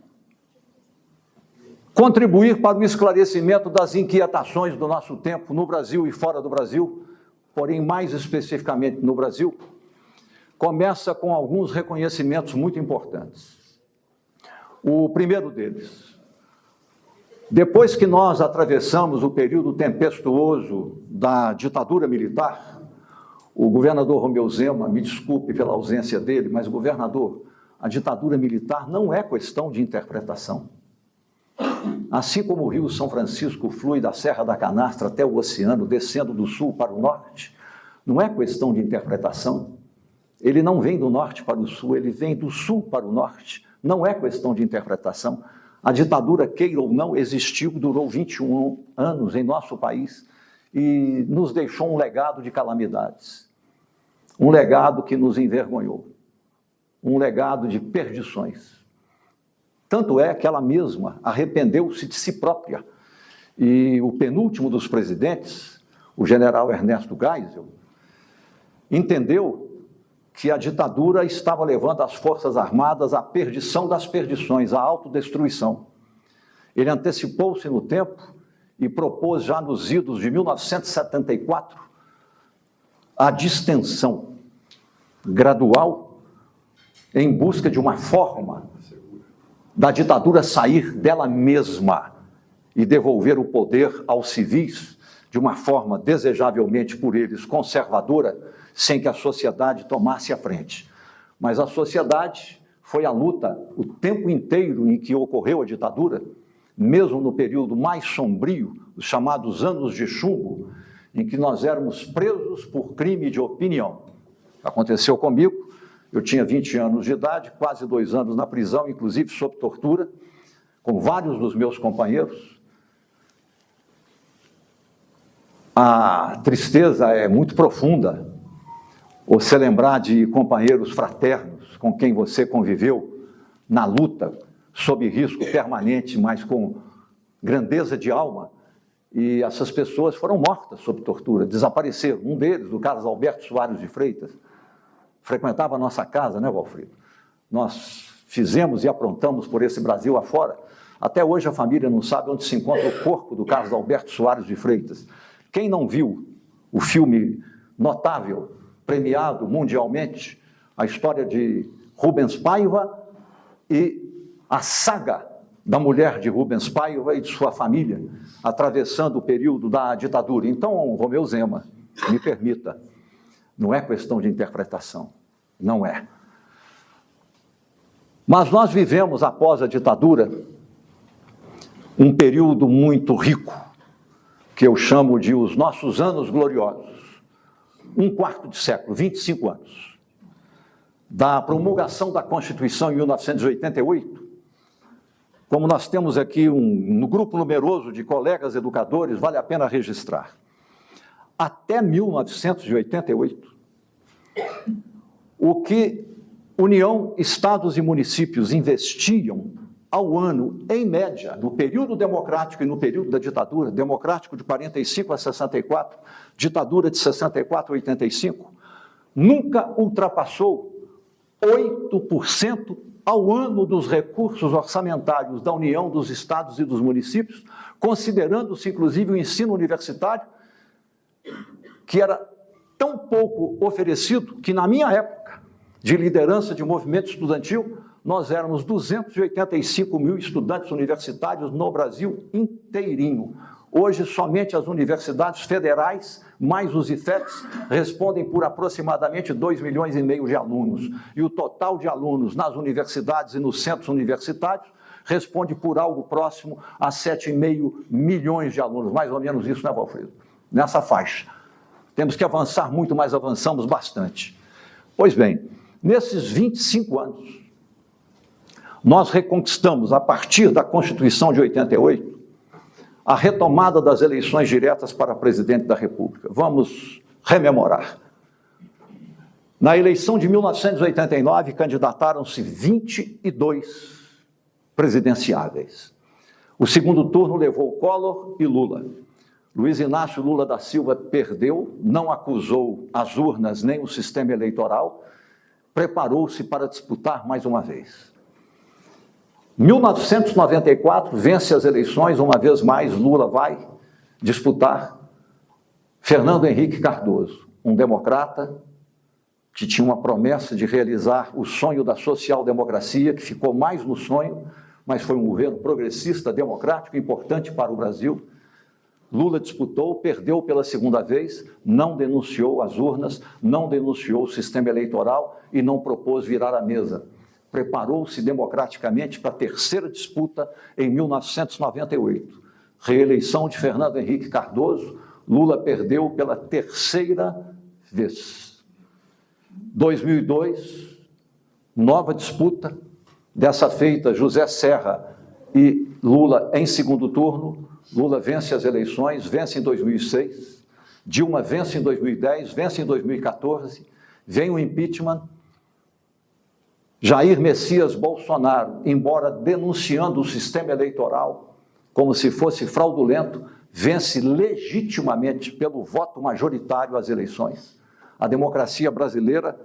contribuir para o esclarecimento das inquietações do nosso tempo no Brasil e fora do Brasil, porém mais especificamente no Brasil, começa com alguns reconhecimentos muito importantes. O primeiro deles: depois que nós atravessamos o período tempestuoso da ditadura militar, o governador Romeu Zema, me desculpe pela ausência dele, mas, governador, a ditadura militar não é questão de interpretação. Assim como o rio São Francisco flui da Serra da Canastra até o oceano, descendo do sul para o norte, não é questão de interpretação. Ele não vem do norte para o sul, ele vem do sul para o norte. Não é questão de interpretação. A ditadura, queira ou não, existiu, durou 21 anos em nosso país e nos deixou um legado de calamidades. Um legado que nos envergonhou. Um legado de perdições. Tanto é que ela mesma arrependeu-se de si própria. E o penúltimo dos presidentes, o general Ernesto Geisel, entendeu que a ditadura estava levando as Forças Armadas à perdição das perdições, à autodestruição. Ele antecipou-se no tempo e propôs já nos idos de 1974 a distensão gradual em busca de uma forma da ditadura sair dela mesma e devolver o poder aos civis de uma forma desejavelmente por eles conservadora, sem que a sociedade tomasse a frente. Mas a sociedade foi à luta o tempo inteiro em que ocorreu a ditadura, mesmo no período mais sombrio, os chamados anos de chumbo, em que nós éramos presos por crime de opinião. Aconteceu comigo, eu tinha 20 anos de idade, quase 2 anos na prisão, inclusive sob tortura, com vários dos meus companheiros. A tristeza é muito profunda, você lembrar de companheiros fraternos com quem você conviveu na luta, sob risco permanente, mas com grandeza de alma, e essas pessoas foram mortas sob tortura, desapareceram. Um deles, o Carlos Alberto Soares de Freitas, frequentava a nossa casa, né, Valfrido? Nós fizemos e aprontamos por esse Brasil afora. Até hoje a família não sabe onde se encontra o corpo do Carlos Alberto Soares de Freitas. Quem não viu o filme notável, premiado mundialmente, a história de Rubens Paiva e a saga da mulher de Rubens Paiva e de sua família, atravessando o período da ditadura. Então, Romeu Zema, me permita, não é questão de interpretação, não é. Mas nós vivemos, após a ditadura, um período muito rico, que eu chamo de os nossos anos gloriosos. 1/4 de século, 25 anos. Da promulgação da Constituição em 1988, como nós temos aqui um grupo numeroso de colegas educadores, vale a pena registrar. Até 1988, o que União, estados e municípios investiam ao ano, em média, no período democrático e no período da ditadura, democrático de 45 a 64, ditadura de 64 a 85, nunca ultrapassou 8% ao ano dos recursos orçamentários da União, dos estados e dos municípios, considerando-se, inclusive, o ensino universitário, que era tão pouco oferecido que, na minha época de liderança de movimento estudantil, nós éramos 285 mil estudantes universitários no Brasil inteirinho. Hoje, somente as universidades federais, mais os IFETs, respondem por aproximadamente 2,5 milhões de alunos. E o total de alunos nas universidades e nos centros universitários responde por algo próximo a 7,5 milhões de alunos. Mais ou menos isso, né, Valfrido? Nessa faixa. Temos que avançar muito, mas avançamos bastante. Pois bem, nesses 25 anos, nós reconquistamos, a partir da Constituição de 88, a retomada das eleições diretas para presidente da República. Vamos rememorar. Na eleição de 1989, candidataram-se 22 presidenciáveis. O segundo turno levou Collor e Lula. Luiz Inácio Lula da Silva perdeu, não acusou as urnas nem o sistema eleitoral, preparou-se para disputar mais uma vez. 1994, vence as eleições, uma vez mais Lula vai disputar. Fernando Henrique Cardoso, um democrata que tinha uma promessa de realizar o sonho da social-democracia, que ficou mais no sonho, mas foi um governo progressista, democrático, importante para o Brasil. Lula disputou, perdeu pela segunda vez, não denunciou as urnas, não denunciou o sistema eleitoral e não propôs virar a mesa. Preparou-se democraticamente para a terceira disputa em 1998. Reeleição de Fernando Henrique Cardoso, Lula perdeu pela terceira vez. 2002, nova disputa, dessa feita José Serra e Lula em segundo turno. Lula vence as eleições, vence em 2006, Dilma vence em 2010, vence em 2014, vem o impeachment. Jair Messias Bolsonaro, embora denunciando o sistema eleitoral como se fosse fraudulento, vence legitimamente pelo voto majoritário as eleições. A democracia brasileira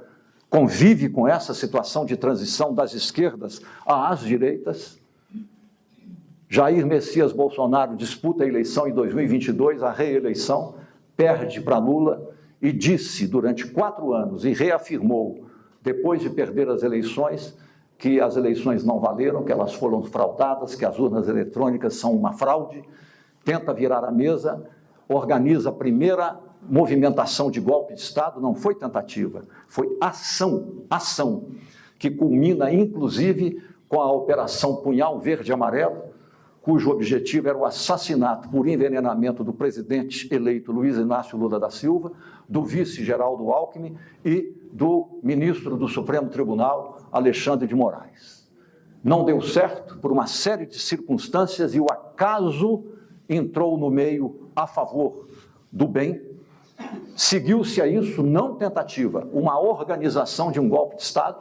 convive com essa situação de transição das esquerdas às direitas. Jair Messias Bolsonaro disputa a eleição em 2022, a reeleição, perde para Lula e disse durante 4 anos e reafirmou, depois de perder as eleições, que as eleições não valeram, que elas foram fraudadas, que as urnas eletrônicas são uma fraude, tenta virar a mesa, organiza a primeira movimentação de golpe de Estado, não foi tentativa, foi ação, que culmina, inclusive, com a Operação Punhal Verde e Amarelo, cujo objetivo era o assassinato por envenenamento do presidente eleito Luiz Inácio Lula da Silva, do vice Geraldo Alckmin e do ministro do Supremo Tribunal, Alexandre de Moraes. Não deu certo por uma série de circunstâncias e o acaso entrou no meio a favor do bem. Seguiu-se a isso, não tentativa, uma organização de um golpe de Estado,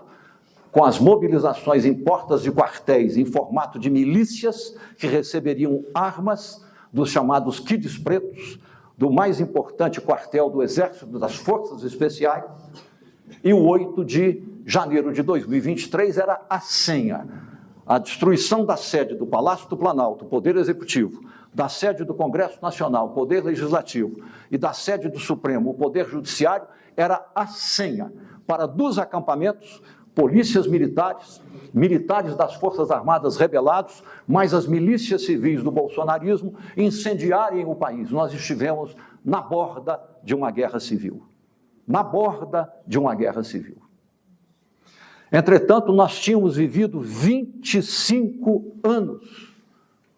com as mobilizações em portas de quartéis em formato de milícias que receberiam armas dos chamados kids pretos, do mais importante quartel do Exército, das Forças Especiais, e o 8 de janeiro de 2023 era a senha. A destruição da sede do Palácio do Planalto, Poder Executivo, da sede do Congresso Nacional, Poder Legislativo, e da sede do Supremo, o Poder Judiciário, era a senha para dos acampamentos, polícias militares, militares das Forças Armadas rebelados, mais as milícias civis do bolsonarismo, incendiarem o país. Nós estivemos na borda de uma guerra civil. Na borda de uma guerra civil. Entretanto, nós tínhamos vivido 25 anos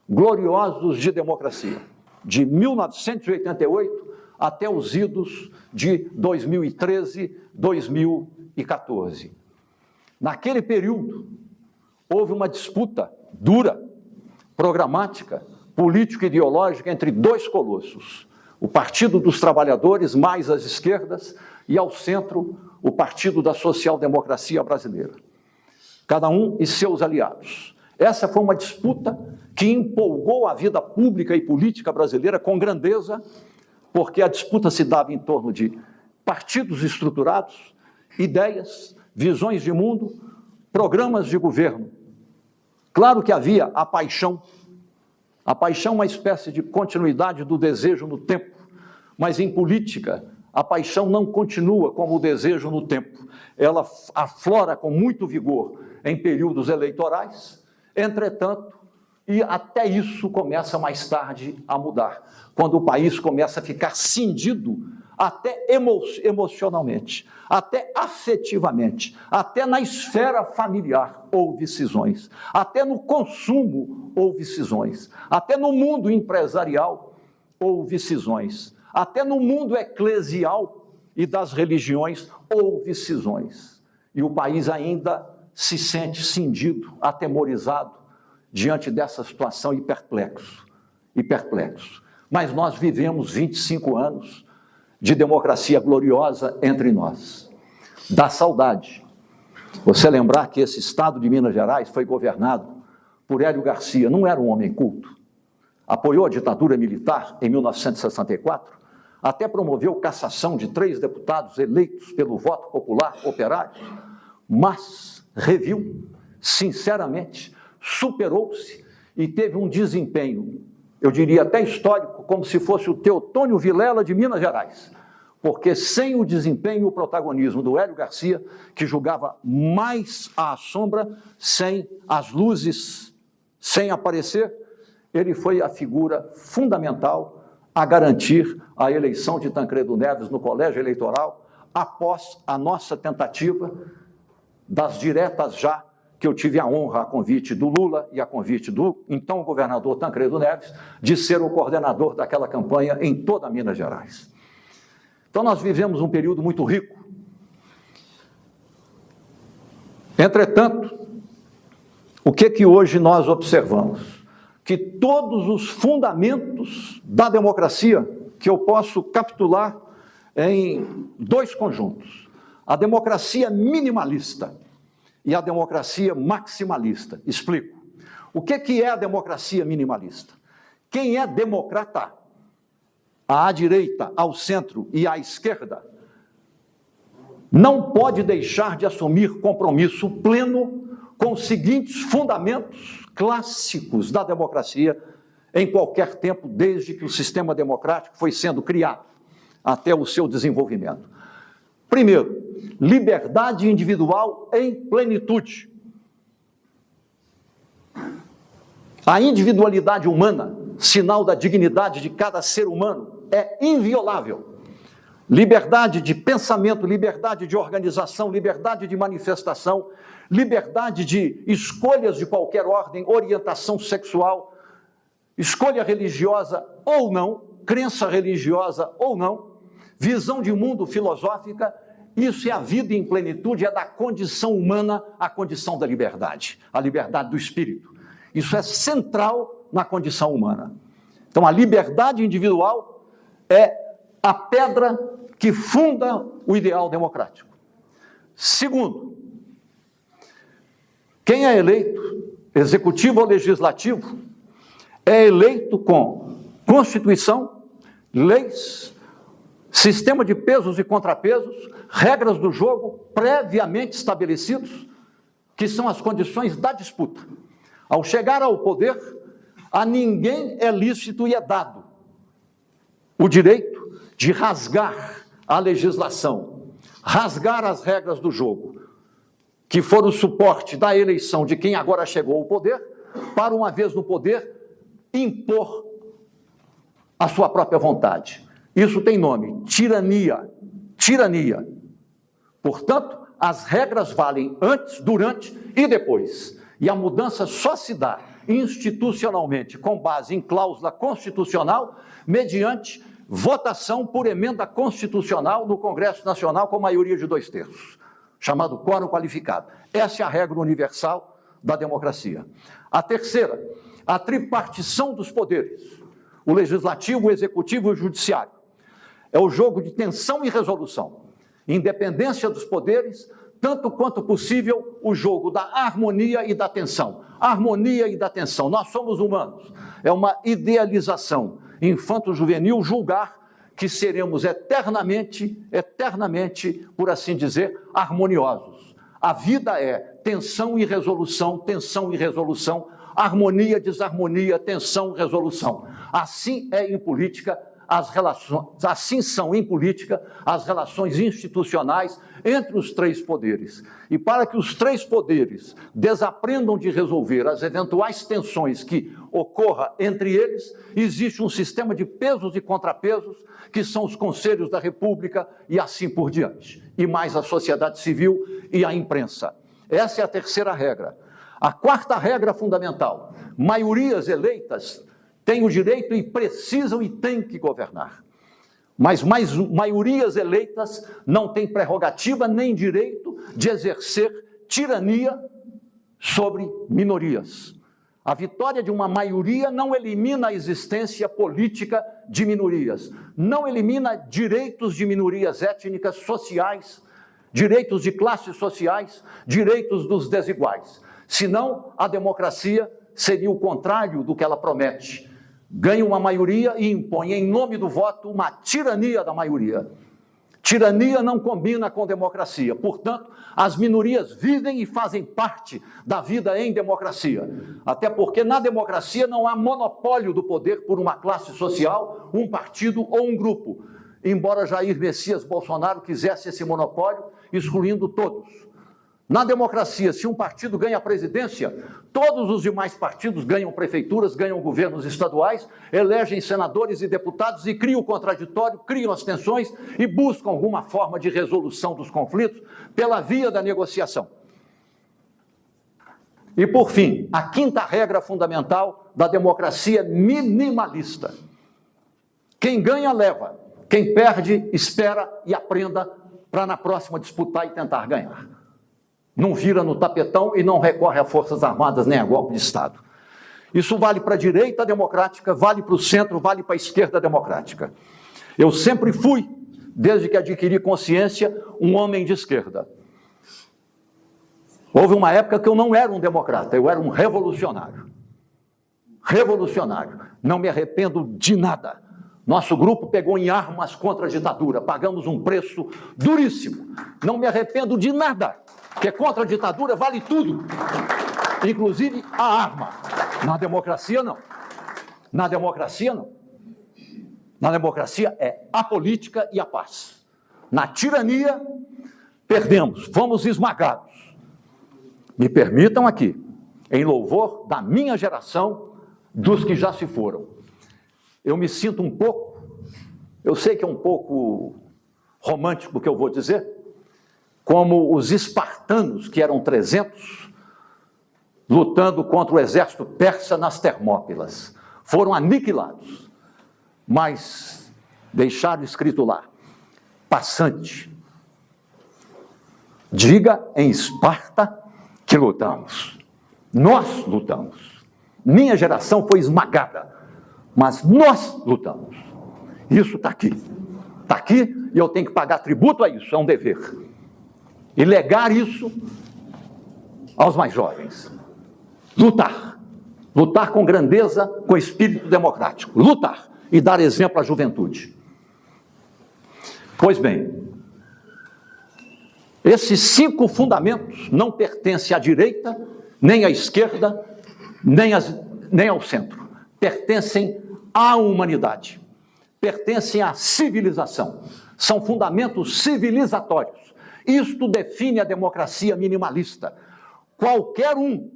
gloriosos de democracia, de 1988 até os idos de 2013, 2014. Naquele período, houve uma disputa dura, programática, político-ideológica entre dois colossos, o Partido dos Trabalhadores, mais as esquerdas, e ao centro, o Partido da Social-Democracia Brasileira. Cada um e seus aliados. Essa foi uma disputa que empolgou a vida pública e política brasileira com grandeza, porque a disputa se dava em torno de partidos estruturados, ideias, visões de mundo, programas de governo. Claro que havia a paixão é uma espécie de continuidade do desejo no tempo, mas em política, a paixão não continua como o desejo no tempo. Ela aflora com muito vigor em períodos eleitorais, entretanto, e até isso começa mais tarde a mudar, quando o país começa a ficar cindido até emocionalmente, até afetivamente, até na esfera familiar houve cisões, até no consumo houve cisões, até no mundo empresarial houve cisões, até no mundo eclesial e das religiões houve cisões. E o país ainda se sente cindido, atemorizado diante dessa situação e perplexo. Mas nós vivemos 25 anos de democracia gloriosa entre nós. Dá saudade. Você lembrar que esse estado de Minas Gerais foi governado por Hélio Garcia, não era um homem culto, apoiou a ditadura militar em 1964, até promoveu cassação de 3 deputados eleitos pelo voto popular operário, mas reviu, sinceramente, superou-se e teve um desempenho, eu diria até histórico, como se fosse o Teotônio Vilela de Minas Gerais, porque sem o desempenho e o protagonismo do Hélio Garcia, que julgava mais à sombra, sem as luzes, sem aparecer, ele foi a figura fundamental a garantir a eleição de Tancredo Neves no colégio eleitoral, após a nossa tentativa das diretas já, que eu tive a honra, a convite do Lula e a convite do então governador Tancredo Neves, de ser o coordenador daquela campanha em toda Minas Gerais. Então nós vivemos um período muito rico. Entretanto, o que hoje nós observamos? Que todos os fundamentos da democracia, que eu posso capitular em 2 conjuntos, a democracia minimalista e a democracia maximalista. Explico. O que é a democracia minimalista? Quem é democrata, à direita, ao centro e à esquerda, não pode deixar de assumir compromisso pleno com os seguintes fundamentos clássicos da democracia em qualquer tempo, desde que o sistema democrático foi sendo criado até o seu desenvolvimento. Primeiro, liberdade individual em plenitude. A individualidade humana, sinal da dignidade de cada ser humano, é inviolável. Liberdade de pensamento, liberdade de organização, liberdade de manifestação, liberdade de escolhas de qualquer ordem, orientação sexual, escolha religiosa ou não, crença religiosa ou não, visão de mundo filosófica, isso é a vida em plenitude, é da condição humana a condição da liberdade, a liberdade do espírito. Isso é central na condição humana. Então, a liberdade individual é a pedra que funda o ideal democrático. Segundo, quem é eleito, executivo ou legislativo, é eleito com Constituição, leis, sistema de pesos e contrapesos, regras do jogo previamente estabelecidos, que são as condições da disputa. Ao chegar ao poder, a ninguém é lícito e é dado o direito de rasgar a legislação, rasgar as regras do jogo, que foram o suporte da eleição de quem agora chegou ao poder, para, uma vez no poder, impor a sua própria vontade. Isso tem nome, tirania. Tirania. Portanto, as regras valem antes, durante e depois. E a mudança só se dá institucionalmente, com base em cláusula constitucional, mediante votação por emenda constitucional no Congresso Nacional com maioria de 2/3, chamado quórum qualificado. Essa é a regra universal da democracia. A terceira, a tripartição dos poderes, o legislativo, o executivo e o judiciário. É o jogo de tensão e resolução. Independência dos poderes, tanto quanto possível, o jogo da harmonia e da tensão. Harmonia e da tensão. Nós somos humanos. É uma idealização infanto-juvenil julgar que seremos eternamente, por assim dizer, harmoniosos. A vida é tensão e resolução, harmonia, desarmonia, tensão, resolução. Assim é em política as relações, assim são em política as relações institucionais entre os 3 poderes. E para que os 3 poderes desaprendam de resolver as eventuais tensões que ocorram entre eles, existe um sistema de pesos e contrapesos, que são os conselhos da República e assim por diante. E mais a sociedade civil e a imprensa. Essa é a terceira regra. A quarta regra fundamental: maiorias eleitas têm o direito e precisam e têm que governar. Mas maiorias eleitas não têm prerrogativa nem direito de exercer tirania sobre minorias. A vitória de uma maioria não elimina a existência política de minorias, não elimina direitos de minorias étnicas, sociais, direitos de classes sociais, direitos dos desiguais. Senão, a democracia seria o contrário do que ela promete. ganha uma maioria e impõe, em nome do voto, uma tirania da maioria. Tirania não combina com democracia. Portanto, as minorias vivem e fazem parte da vida em democracia. Até porque na democracia não há monopólio do poder por uma classe social, um partido ou um grupo. Embora Jair Messias Bolsonaro quisesse esse monopólio, excluindo todos. Na democracia, se um partido ganha a presidência, todos os demais partidos ganham prefeituras, ganham governos estaduais, elegem senadores e deputados e criam o contraditório, criam as tensões e buscam alguma forma de resolução dos conflitos pela via da negociação. E, por fim, a quinta regra fundamental da democracia minimalista. Quem ganha, leva. Quem perde, espera e aprenda para na próxima disputar e tentar ganhar. Não vira no tapetão e não recorre a forças armadas nem a golpe de Estado. Isso vale para a direita democrática, vale para o centro, vale para a esquerda democrática. Eu sempre fui, desde que adquiri consciência, um homem de esquerda. Houve uma época que eu não era um democrata, eu era um revolucionário. Revolucionário. Não me arrependo de nada. Nosso grupo pegou em armas contra a ditadura, pagamos um preço duríssimo. Não me arrependo de nada, porque contra a ditadura vale tudo, inclusive a arma. Na democracia, não. Na democracia, não. Na democracia é a política e a paz. Na tirania, perdemos, fomos esmagados. Me permitam aqui, em louvor da minha geração, dos que já se foram. Eu me sinto um pouco, eu sei que é um pouco romântico o que eu vou dizer, como os espartanos, que eram 300, lutando contra o exército persa nas Termópilas. Foram aniquilados, mas deixaram escrito lá, passante, diga em Esparta que lutamos. Nós lutamos. Minha geração foi esmagada, mas nós lutamos. Isso está aqui. Está aqui e eu tenho que pagar tributo a isso, é um dever. E legar isso aos mais jovens. Lutar. Lutar com grandeza, com espírito democrático. Lutar e dar exemplo à juventude. Pois bem, esses 5 fundamentos não pertencem à direita, nem à esquerda, nem ao centro. Pertencem à humanidade. Pertencem à civilização. São fundamentos civilizatórios. Isto define a democracia minimalista. Qualquer um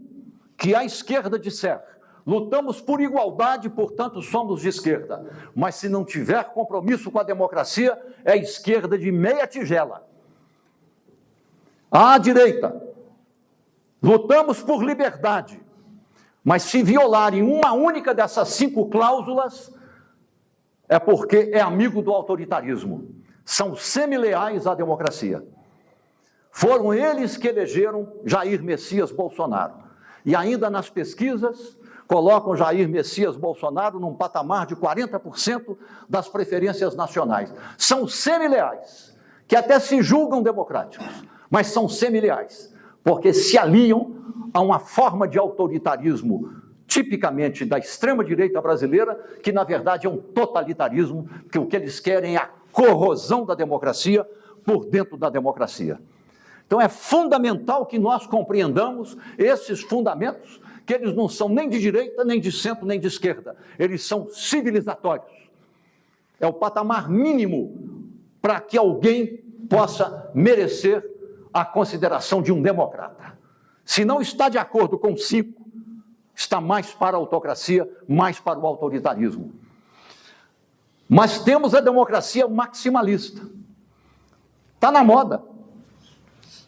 que à esquerda disser, lutamos por igualdade, portanto somos de esquerda, mas se não tiver compromisso com a democracia, é esquerda de meia tigela. À direita, lutamos por liberdade, mas se violarem uma única dessas 5 cláusulas, é porque é amigo do autoritarismo. São semileais à democracia. Foram eles que elegeram Jair Messias Bolsonaro. E ainda nas pesquisas, colocam Jair Messias Bolsonaro num patamar de 40% das preferências nacionais. São semileais, que até se julgam democráticos, mas são semileais, porque se aliam a uma forma de autoritarismo tipicamente da extrema-direita brasileira, que na verdade é um totalitarismo, que o que eles querem é a corrosão da democracia por dentro da democracia. Então é fundamental que nós compreendamos esses fundamentos, que eles não são nem de direita, nem de centro, nem de esquerda. Eles são civilizatórios. É o patamar mínimo para que alguém possa merecer a consideração de um democrata. Se não está de acordo com 5, está mais para a autocracia, mais para o autoritarismo. Mas temos a democracia maximalista. Está na moda.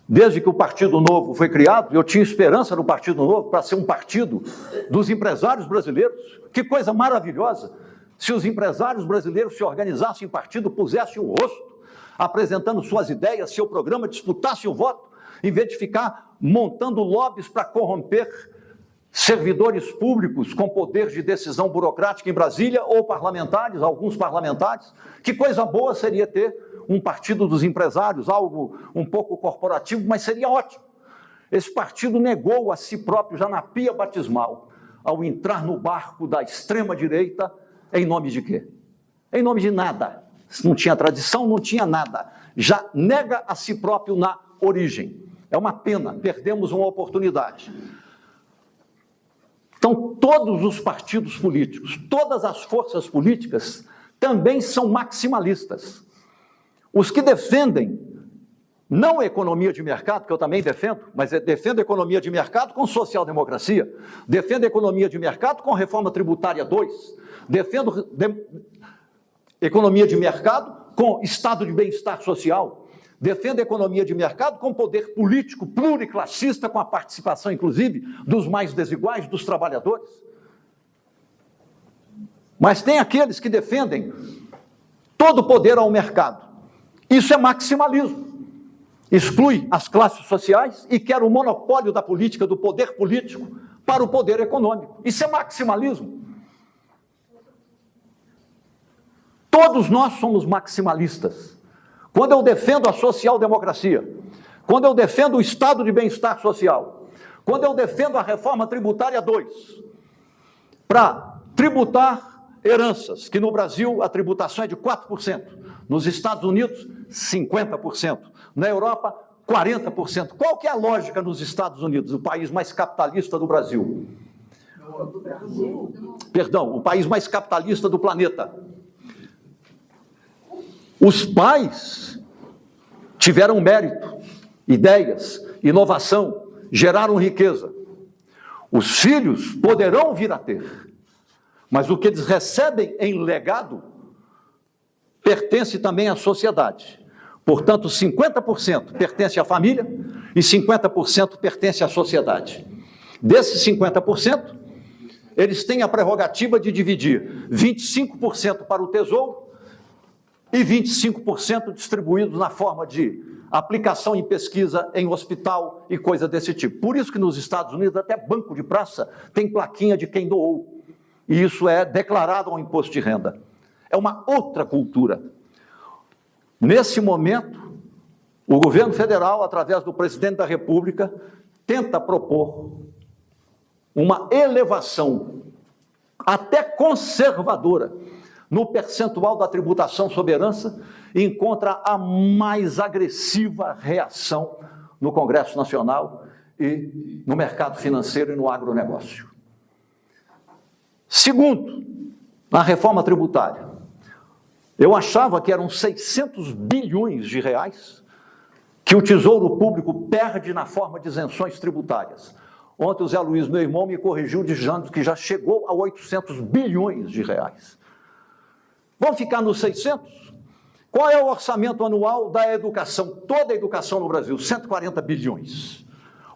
Desde que o Partido Novo foi criado, eu tinha esperança no Partido Novo para ser um partido dos empresários brasileiros. Que coisa maravilhosa! Se os empresários brasileiros se organizassem em partido, pusessem o rosto, apresentando suas ideias, seu programa, disputassem o voto, em vez de ficar montando lobbies para corromper servidores públicos com poder de decisão burocrática em Brasília ou parlamentares, alguns parlamentares. Que coisa boa seria ter um partido dos empresários, algo um pouco corporativo, mas seria ótimo. Esse partido negou a si próprio já na pia batismal ao entrar no barco da extrema-direita, em nome de quê? Em nome de nada. Não tinha tradição, não tinha nada. Já nega a si próprio na origem. É uma pena, perdemos uma oportunidade. Então, todos os partidos políticos, todas as forças políticas também são maximalistas. Os que defendem, não a economia de mercado, que eu também defendo, mas defendo a economia de mercado com social-democracia, defendo a economia de mercado com reforma tributária 2, defendo economia de mercado com estado de bem-estar social, defendo a economia de mercado com poder político pluriclassista, com a participação, inclusive, dos mais desiguais, dos trabalhadores. Mas tem aqueles que defendem todo o poder ao mercado. Isso é maximalismo. Exclui as classes sociais e quer o monopólio da política, do poder político, para o poder econômico. Isso é maximalismo. Todos nós somos maximalistas. Quando eu defendo a social-democracia, quando eu defendo o estado de bem-estar social, quando eu defendo a reforma tributária 2, para tributar heranças, que no Brasil a tributação é de 4%, nos Estados Unidos, 50%, na Europa, 40%. Qual que é a lógica nos Estados Unidos, o país mais capitalista do Brasil? Perdão, o país mais capitalista do planeta. Os pais tiveram mérito, ideias, inovação, geraram riqueza. Os filhos poderão vir a ter, mas o que eles recebem em legado pertence também à sociedade. Portanto, 50% pertence à família e 50% pertence à sociedade. Desses 50%, eles têm a prerrogativa de dividir 25% para o Tesouro e 25% distribuídos na forma de aplicação em pesquisa, em hospital e coisa desse tipo. Por isso que nos Estados Unidos até banco de praça tem plaquinha de quem doou. E isso é declarado ao imposto de renda. É uma outra cultura. Nesse momento, o governo federal, através do presidente da República, tenta propor uma elevação até conservadora no percentual da tributação sobre herança e encontra a mais agressiva reação no Congresso Nacional e no mercado financeiro e no agronegócio. Segundo, na reforma tributária, eu achava que eram 600 bilhões de reais que o Tesouro Público perde na forma de isenções tributárias. Ontem o Zé Luiz, meu irmão, me corrigiu dizendo que já chegou a 800 bilhões de reais. Vamos ficar nos 600? Qual é o orçamento anual da educação? Toda a educação no Brasil, 140 bilhões.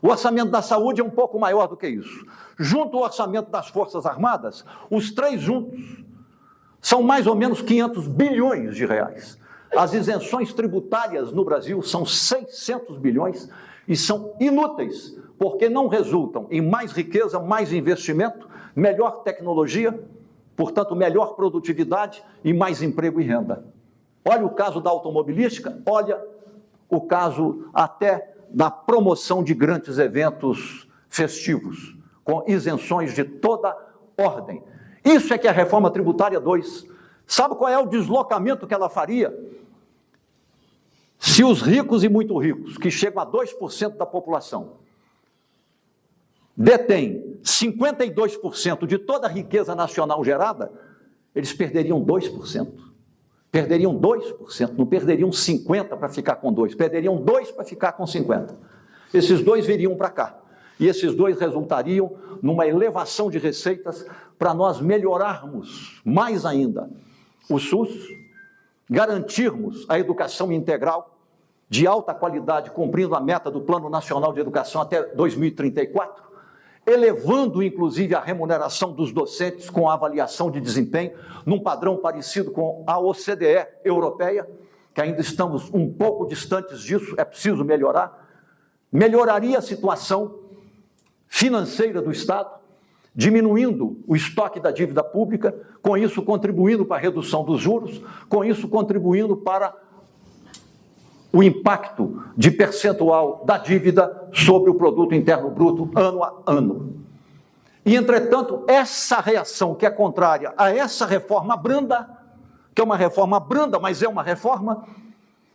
O orçamento da saúde é um pouco maior do que isso. Junto ao orçamento das Forças Armadas, os três juntos são mais ou menos 500 bilhões de reais. As isenções tributárias no Brasil são 600 bilhões e são inúteis, porque não resultam em mais riqueza, mais investimento, melhor tecnologia, portanto, melhor produtividade e mais emprego e renda. Olha o caso da automobilística, olha o caso até da promoção de grandes eventos festivos, com isenções de toda ordem. Isso é que é a reforma tributária 2. Sabe qual é o deslocamento que ela faria? Se os ricos e muito ricos, que chegam a 2% da população, detêm 52% de toda a riqueza nacional gerada, eles perderiam 2%. Perderiam 2%, não perderiam 50% para ficar com 2%, perderiam 2% para ficar com 50%. Esses 2 viriam para cá. E esses 2 resultariam numa elevação de receitas para nós melhorarmos mais ainda o SUS, garantirmos a educação integral de alta qualidade, cumprindo a meta do Plano Nacional de Educação até 2034, elevando, inclusive, a remuneração dos docentes com a avaliação de desempenho, num padrão parecido com a OCDE europeia, que ainda estamos um pouco distantes disso, é preciso melhorar. Melhoraria a situação financeira do Estado, diminuindo o estoque da dívida pública, com isso contribuindo para a redução dos juros, com isso contribuindo para o impacto de percentual da dívida sobre o produto interno bruto ano a ano. E, entretanto, essa reação que é contrária a essa reforma branda, que é uma reforma branda, mas é uma reforma,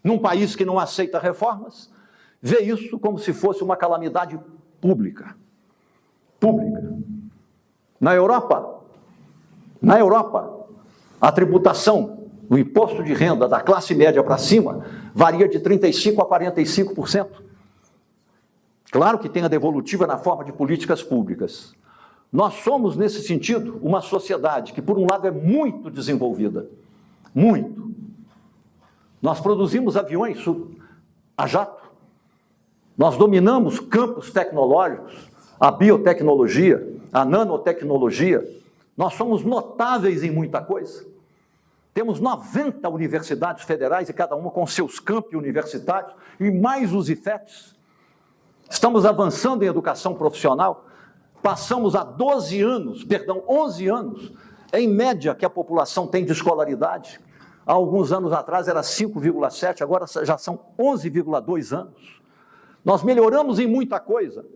num país que não aceita reformas, vê isso como se fosse uma calamidade pública. Pública. Na Europa, a tributação, o imposto de renda da classe média para cima, varia de 35% a 45%. Claro que tem a devolutiva na forma de políticas públicas. Nós somos, nesse sentido, uma sociedade que, por um lado, é muito desenvolvida. Muito. Nós produzimos aviões a jato. Nós dominamos campos tecnológicos, a biotecnologia, a nanotecnologia. Nós somos notáveis em muita coisa. Temos 90 universidades federais e cada uma com seus campi universitários e mais os IFETs. Estamos avançando em educação profissional. Passamos a 11 anos, em média, que a população tem de escolaridade. Há alguns anos atrás era 5,7, agora já são 11,2 anos. Nós melhoramos em muita coisa,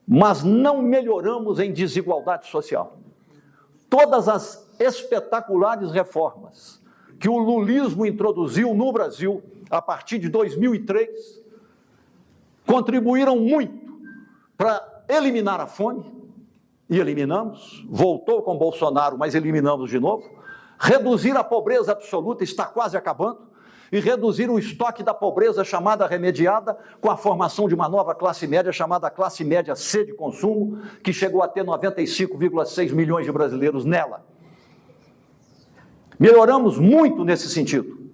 mas não melhoramos em desigualdade social. Todas as espetaculares reformas que o lulismo introduziu no Brasil, a partir de 2003, contribuíram muito para eliminar a fome, e eliminamos, voltou com Bolsonaro, mas eliminamos de novo, reduzir a pobreza absoluta, está quase acabando, e reduzir o estoque da pobreza chamada remediada, com a formação de uma nova classe média, chamada classe média C de consumo, que chegou a ter 95,6 milhões de brasileiros nela. Melhoramos muito nesse sentido,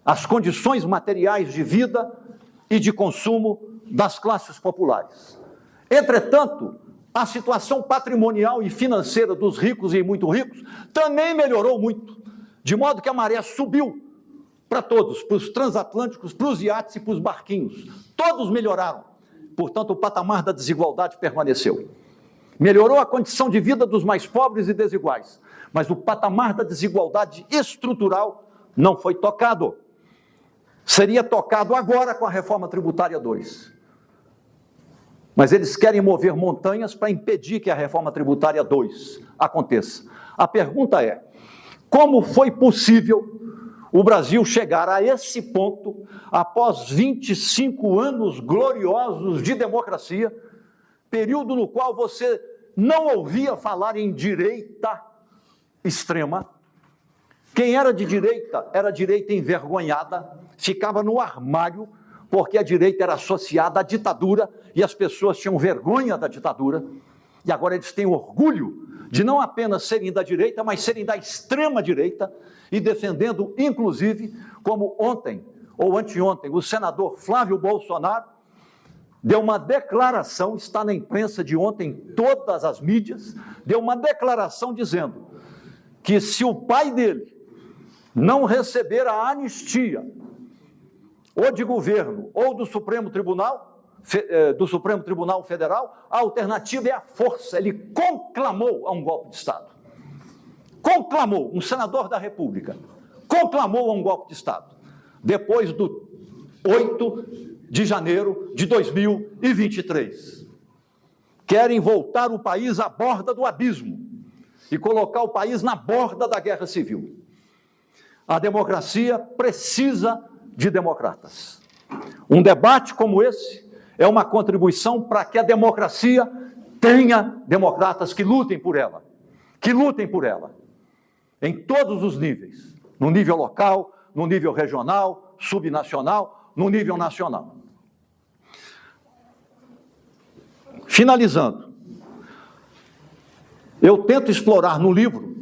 as condições materiais de vida e de consumo das classes populares. Entretanto, a situação patrimonial e financeira dos ricos e muito ricos também melhorou muito, de modo que a maré subiu para todos, para os transatlânticos, para os iates e para os barquinhos. Todos melhoraram. Portanto, o patamar da desigualdade permaneceu. Melhorou a condição de vida dos mais pobres e desiguais, mas o patamar da desigualdade estrutural não foi tocado. Seria tocado agora com a reforma tributária 2. Mas eles querem mover montanhas para impedir que a reforma tributária 2 aconteça. A pergunta é, como foi possível o Brasil chegar a esse ponto após 25 anos gloriosos de democracia, período no qual você não ouvia falar em direita extrema? Quem era direita envergonhada, ficava no armário, porque a direita era associada à ditadura e as pessoas tinham vergonha da ditadura, e agora eles têm orgulho de não apenas serem da direita, mas serem da extrema-direita, e defendendo, inclusive, como ontem ou anteontem, o senador Flávio Bolsonaro deu uma declaração, está na imprensa de ontem, em todas as mídias, deu uma declaração dizendo que se o pai dele não receber a anistia, ou de governo, ou do Supremo Tribunal Federal, a alternativa é a força. Ele conclamou a um golpe de Estado. Conclamou, um senador da República, conclamou a um golpe de Estado, depois do 8 de janeiro de 2023. Querem voltar o país à borda do abismo e colocar o país na borda da guerra civil. A democracia precisa de democratas. Um debate como esse é uma contribuição para que a democracia tenha democratas que lutem por ela, em todos os níveis, no nível local, no nível regional, subnacional, no nível nacional. Finalizando, eu tento explorar no livro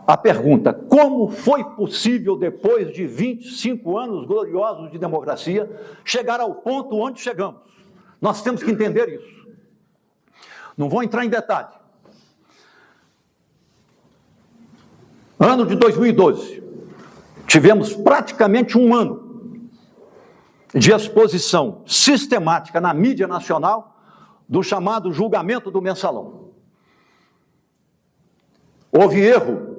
a pergunta: como foi possível, depois de 25 anos gloriosos de democracia, chegar ao ponto onde chegamos? Nós temos que entender isso. Não vou entrar em detalhe. Ano de 2012, tivemos praticamente um ano de exposição sistemática na mídia nacional do chamado julgamento do Mensalão. Houve erro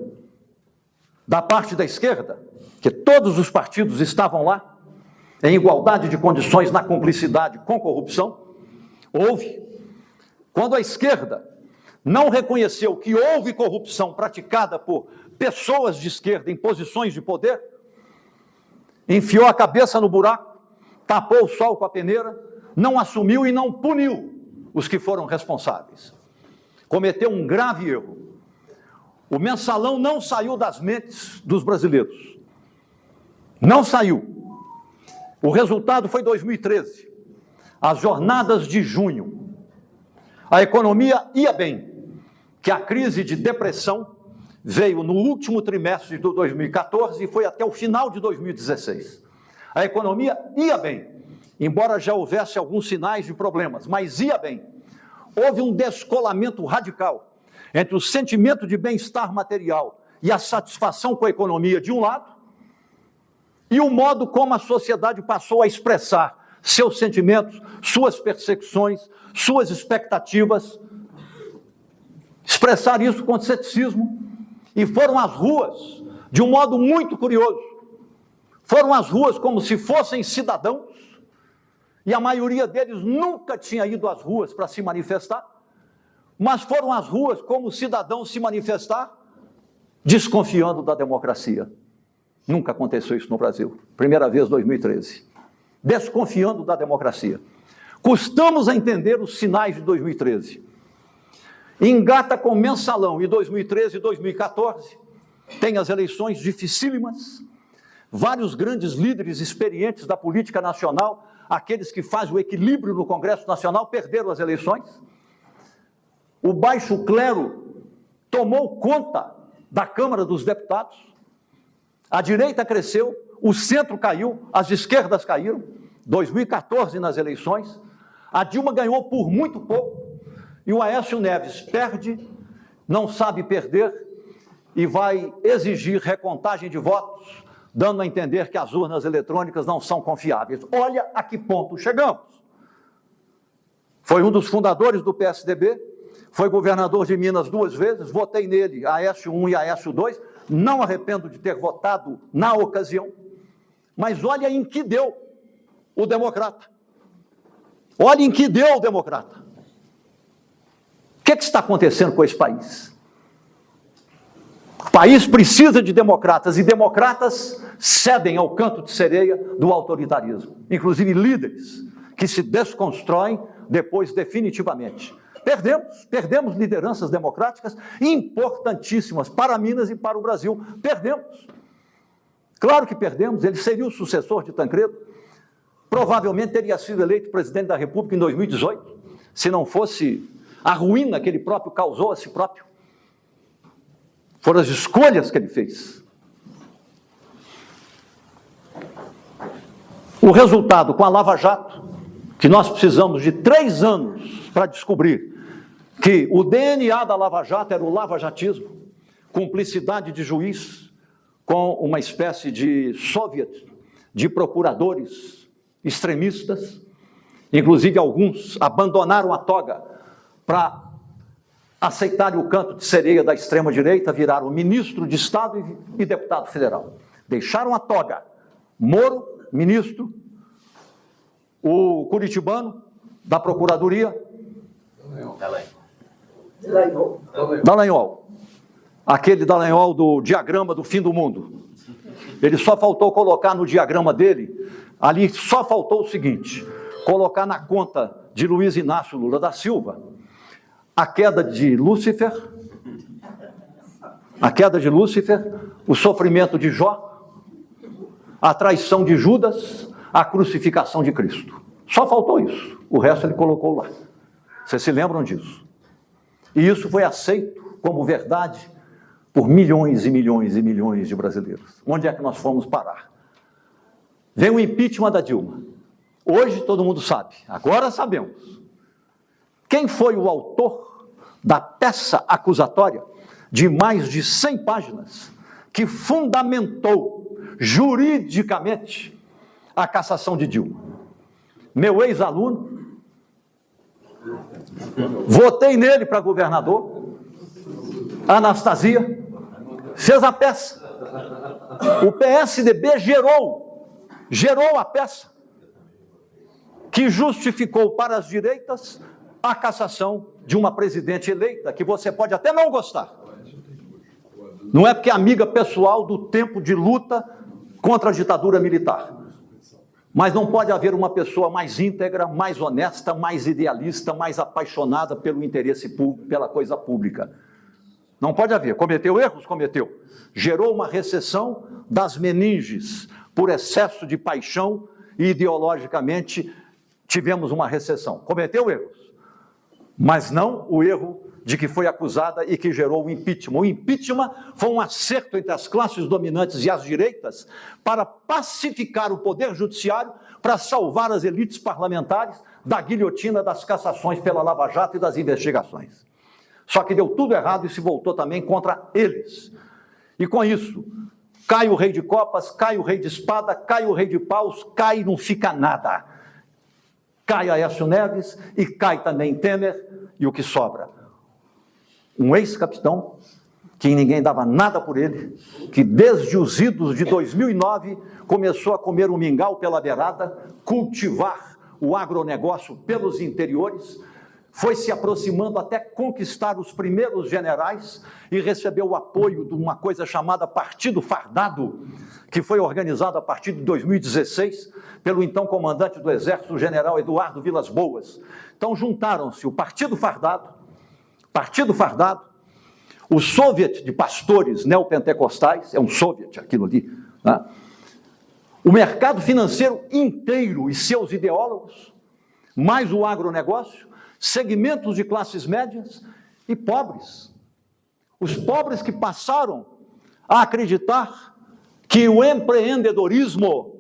da parte da esquerda, que todos os partidos estavam lá, em igualdade de condições na cumplicidade com corrupção. Houve. Quando a esquerda não reconheceu que houve corrupção praticada por pessoas de esquerda em posições de poder, enfiou a cabeça no buraco, tapou o sol com a peneira, não assumiu e não puniu os que foram responsáveis. Cometeu um grave erro. O mensalão não saiu das mentes dos brasileiros. Não saiu. O resultado foi 2013. As jornadas de junho. A economia ia bem, que a crise de depressão veio no último trimestre de 2014 e foi até o final de 2016. A economia ia bem, embora já houvesse alguns sinais de problemas, mas ia bem. Houve um descolamento radical entre o sentimento de bem-estar material e a satisfação com a economia de um lado, e o modo como a sociedade passou a expressar seus sentimentos, suas percepções, suas expectativas, expressar isso com ceticismo, e foram às ruas de um modo muito curioso. Foram às ruas como se fossem cidadãos, e a maioria deles nunca tinha ido às ruas para se manifestar, mas foram às ruas como cidadãos se manifestar, desconfiando da democracia. Nunca aconteceu isso no Brasil. Primeira vez, 2013. Desconfiando da democracia. Custamos a entender os sinais de 2013. Engata com mensalão e 2013 e 2014, tem as eleições dificílimas, vários grandes líderes experientes da política nacional, aqueles que fazem o equilíbrio no Congresso Nacional, perderam as eleições. O baixo clero tomou conta da Câmara dos Deputados, a direita cresceu, o centro caiu, as esquerdas caíram. 2014 nas eleições, a Dilma ganhou por muito pouco, e o Aécio Neves perde, não sabe perder, e vai exigir recontagem de votos, dando a entender que as urnas eletrônicas não são confiáveis. Olha a que ponto chegamos. Foi um dos fundadores do PSDB, foi governador de Minas 2 vezes, votei nele, Aécio 1 e Aécio 2, não arrependo de ter votado na ocasião, mas olha em que deu o democrata. Olha em que deu o democrata. O que está acontecendo com esse país? O país precisa de democratas, e democratas cedem ao canto de sereia do autoritarismo, inclusive líderes que se desconstroem depois definitivamente. Perdemos lideranças democráticas importantíssimas para Minas e para o Brasil. Perdemos. Claro que perdemos. Ele seria o sucessor de Tancredo. Provavelmente teria sido eleito presidente da República em 2018, se não fosse a ruína que ele próprio causou a si próprio. Foram as escolhas que ele fez. O resultado com a Lava Jato, que nós precisamos de 3 anos para descobrir que o DNA da Lava Jato era o lavajatismo, cumplicidade de juiz com uma espécie de soviet de procuradores extremistas, inclusive alguns abandonaram a toga para aceitarem o canto de sereia da extrema-direita, viraram ministro de Estado e deputado federal. Deixaram a toga. Moro, ministro, o curitibano da Procuradoria, Dallagnol, aquele Dallagnol do diagrama do fim do mundo. Ele só faltou colocar no diagrama dele, ali só faltou o seguinte, colocar na conta de Luiz Inácio Lula da Silva a queda de Lúcifer, o sofrimento de Jó, a traição de Judas, a crucificação de Cristo. Só faltou isso, o resto ele colocou lá. Vocês se lembram disso? E isso foi aceito como verdade por milhões e milhões e milhões de brasileiros. Onde é que nós fomos parar? Vem o impeachment da Dilma. Hoje todo mundo sabe, agora sabemos. Quem foi o autor da peça acusatória de mais de 100 páginas que fundamentou juridicamente a cassação de Dilma? Meu ex-aluno, votei nele para governador, Anastasia, fez a peça. O PSDB gerou a peça que justificou para as direitas a cassação de uma presidente eleita que você pode até não gostar. Não é porque é amiga pessoal do tempo de luta contra a ditadura militar. Mas não pode haver uma pessoa mais íntegra, mais honesta, mais idealista, mais apaixonada pelo interesse público, pela coisa pública. Não pode haver. Cometeu erros? Cometeu. Gerou uma recessão das meninges por excesso de paixão e ideologicamente tivemos uma recessão. Cometeu erros. Mas não o erro de que foi acusada e que gerou o impeachment. O impeachment foi um acerto entre as classes dominantes e as direitas para pacificar o poder judiciário, para salvar as elites parlamentares da guilhotina das cassações pela Lava Jato e das investigações. Só que deu tudo errado e se voltou também contra eles. E com isso, cai o rei de copas, cai o rei de espada, cai o rei de paus, cai e não fica nada. Cai Aécio Neves e cai também Temer, e o que sobra? Um ex-capitão, que ninguém dava nada por ele, que desde os idos de 2009 começou a comer o mingau pela beirada, cultivar o agronegócio pelos interiores, foi se aproximando até conquistar os primeiros generais e recebeu o apoio de uma coisa chamada Partido Fardado, que foi organizado a partir de 2016 pelo então comandante do Exército, o general Eduardo Vilas Boas. Então juntaram-se o Partido Fardado, o Soviet de pastores neopentecostais, é um Soviet aquilo ali, né? O mercado financeiro inteiro e seus ideólogos, mais o agronegócio, segmentos de classes médias e pobres. Os pobres que passaram a acreditar que o empreendedorismo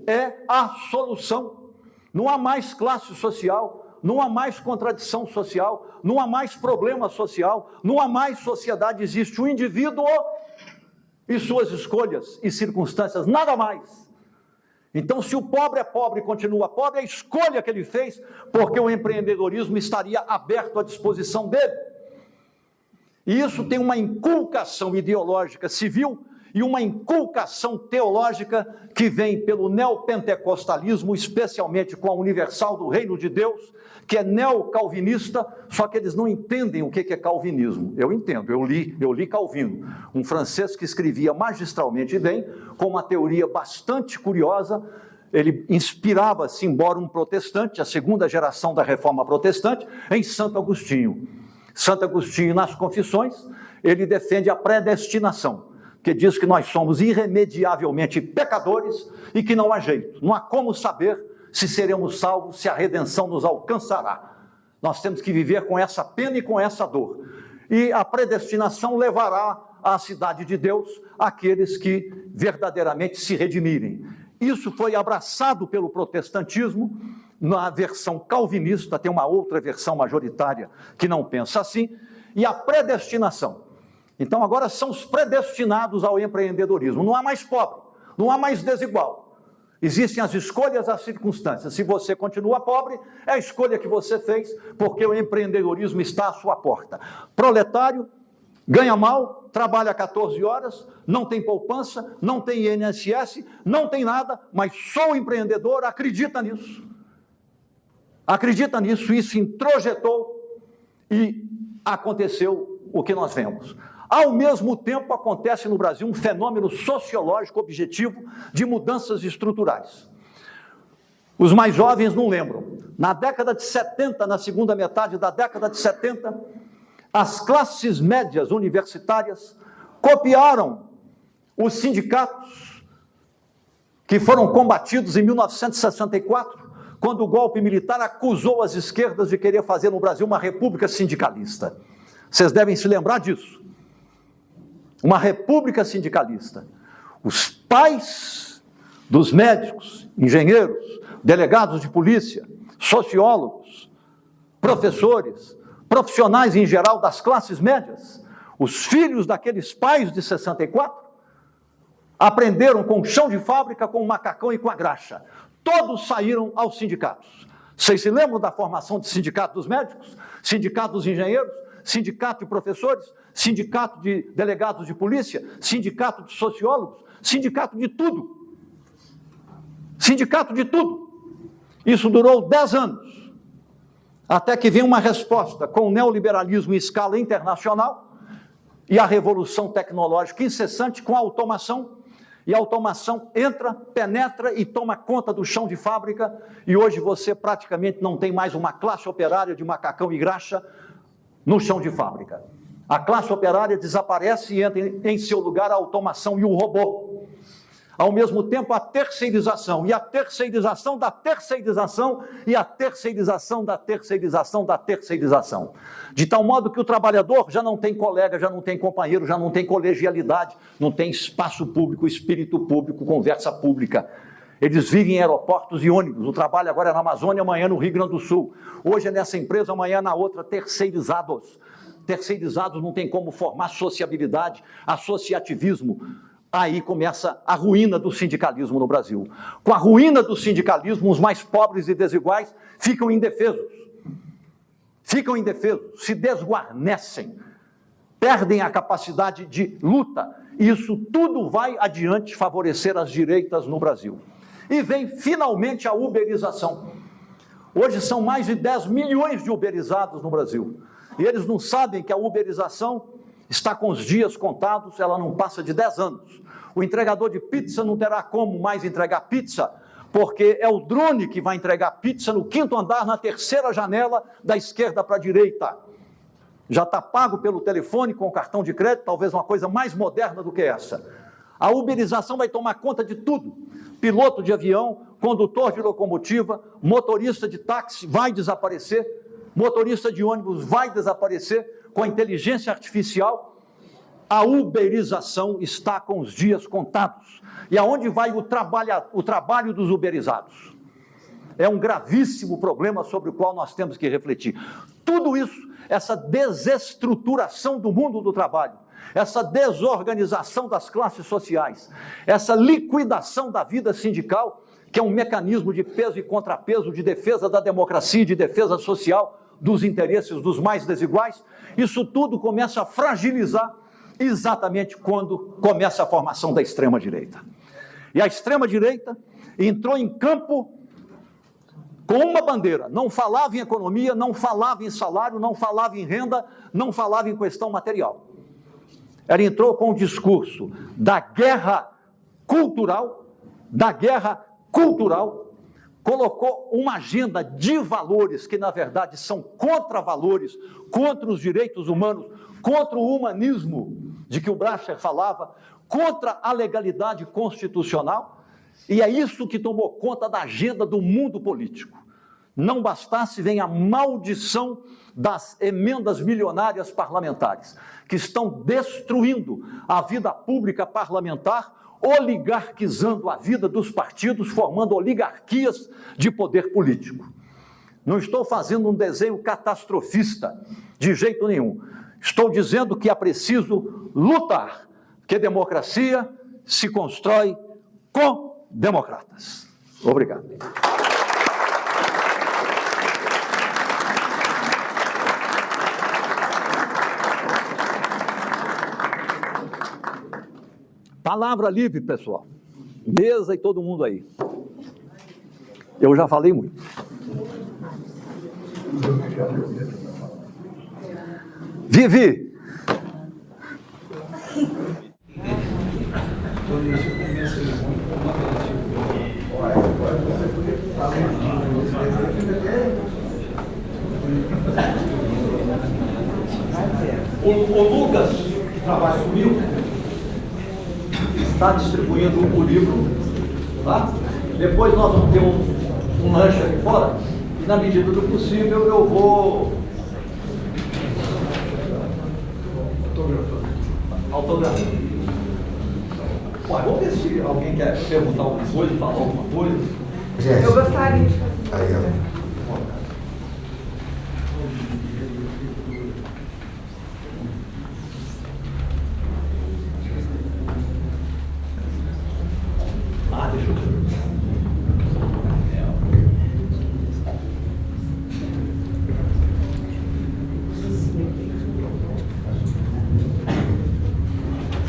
é a solução. Não há mais classe social, não há mais contradição social, não há mais problema social, não há mais sociedade, existe o indivíduo e suas escolhas e circunstâncias, nada mais. Então, se o pobre é pobre e continua pobre, é a escolha que ele fez, porque o empreendedorismo estaria aberto à disposição dele. E isso tem uma inculcação ideológica civil e uma inculcação teológica que vem pelo neopentecostalismo, especialmente com a Universal do Reino de Deus, que é neocalvinista, só que eles não entendem o que é calvinismo. Eu entendo, eu li Calvino, um francês que escrevia magistralmente bem, com uma teoria bastante curiosa. Ele inspirava-se, embora um protestante, a segunda geração da Reforma Protestante, em Santo Agostinho. Santo Agostinho, nas Confissões, ele defende a predestinação, que diz que nós somos irremediavelmente pecadores e que não há jeito, não há como saber se seremos salvos, se a redenção nos alcançará. Nós temos que viver com essa pena e com essa dor. E a predestinação levará à cidade de Deus aqueles que verdadeiramente se redimirem. Isso foi abraçado pelo protestantismo na versão calvinista, tem uma outra versão majoritária que não pensa assim, e a predestinação. Então agora são os predestinados ao empreendedorismo. Não há mais pobre, não há mais desigual. Existem as escolhas, as circunstâncias. Se você continua pobre, é a escolha que você fez, porque o empreendedorismo está à sua porta. Proletário, ganha mal, trabalha 14 horas, não tem poupança, não tem INSS, não tem nada, mas sou empreendedor, acredita nisso. Acredita nisso, isso introjetou e aconteceu o que nós vemos. Ao mesmo tempo, acontece no Brasil um fenômeno sociológico objetivo de mudanças estruturais. Os mais jovens não lembram. Na década de 70, na segunda metade da década de 70, as classes médias universitárias copiaram os sindicatos que foram combatidos em 1964, quando o golpe militar acusou as esquerdas de querer fazer no Brasil uma república sindicalista. Vocês devem se lembrar disso. Uma república sindicalista. Os pais dos médicos, engenheiros, delegados de polícia, sociólogos, professores, profissionais em geral das classes médias, os filhos daqueles pais de 64, aprenderam com o chão de fábrica, com o macacão e com a graxa. Todos saíram aos sindicatos. Vocês se lembram da formação de sindicato dos médicos, sindicato dos engenheiros, sindicato de professores, sindicato de delegados de polícia, sindicato de sociólogos, sindicato de tudo. Sindicato de tudo. Isso durou 10 anos. Até que vem uma resposta com o neoliberalismo em escala internacional e a revolução tecnológica incessante com a automação. E a automação entra, penetra e toma conta do chão de fábrica, e hoje você praticamente não tem mais uma classe operária de macacão e graxa no chão de fábrica. A classe operária desaparece e entra em seu lugar a automação e o robô. Ao mesmo tempo, a terceirização, e a terceirização da terceirização, e a terceirização da terceirização da terceirização. De tal modo que o trabalhador já não tem colega, já não tem companheiro, já não tem colegialidade, não tem espaço público, espírito público, conversa pública. Eles vivem em aeroportos e ônibus. O trabalho agora é na Amazônia, amanhã no Rio Grande do Sul. Hoje é nessa empresa, amanhã na outra, terceirizados. Terceirizados não tem como formar sociabilidade, associativismo. Aí começa a ruína do sindicalismo no Brasil. Com a ruína do sindicalismo, os mais pobres e desiguais ficam indefesos. Ficam indefesos, se desguarnecem, perdem a capacidade de luta. Isso tudo vai adiante favorecer as direitas no Brasil. E vem finalmente a uberização. Hoje são mais de 10 milhões de uberizados no Brasil. E eles não sabem que a uberização está com os dias contados, ela não passa de 10 anos. O entregador de pizza não terá como mais entregar pizza, porque é o drone que vai entregar pizza no 5º andar, na 3ª janela, da esquerda para a direita. Já está pago pelo telefone, com cartão de crédito, talvez uma coisa mais moderna do que essa. A uberização vai tomar conta de tudo. Piloto de avião, condutor de locomotiva, motorista de táxi vai desaparecer, motorista de ônibus vai desaparecer. Com a inteligência artificial, a uberização está com os dias contados. E aonde vai o trabalho dos uberizados? É um gravíssimo problema sobre o qual nós temos que refletir. Tudo isso, essa desestruturação do mundo do trabalho, essa desorganização das classes sociais, essa liquidação da vida sindical, que é um mecanismo de peso e contrapeso, de defesa da democracia e de defesa social dos interesses dos mais desiguais, isso tudo começa a fragilizar exatamente quando começa a formação da extrema-direita. E a extrema-direita entrou em campo com uma bandeira, não falava em economia, não falava em salário, não falava em renda, não falava em questão material. Ela entrou com o discurso da guerra cultural, colocou uma agenda de valores que, na verdade, são contra-valores, contra os direitos humanos, contra o humanismo de que o Bracher falava, contra a legalidade constitucional, e é isso que tomou conta da agenda do mundo político. Não bastasse, vem a maldição das emendas milionárias parlamentares, que estão destruindo a vida pública parlamentar, oligarquizando a vida dos partidos, formando oligarquias de poder político. Não estou fazendo um desenho catastrofista, de jeito nenhum. Estou dizendo que é preciso lutar, que democracia se constrói com democratas. Obrigado. Palavra livre, pessoal. Mesa e todo mundo aí. Eu já falei muito. Vivi. O Lucas, que trabalha comigo, está distribuindo o livro, tá? Depois nós vamos ter um lanche aqui fora, e na medida do possível eu vou autografando. Ué, vamos ver se alguém quer perguntar alguma coisa, falar alguma coisa. Gente, Eu gostaria de fazer. aí, ó. Deixa eu ver.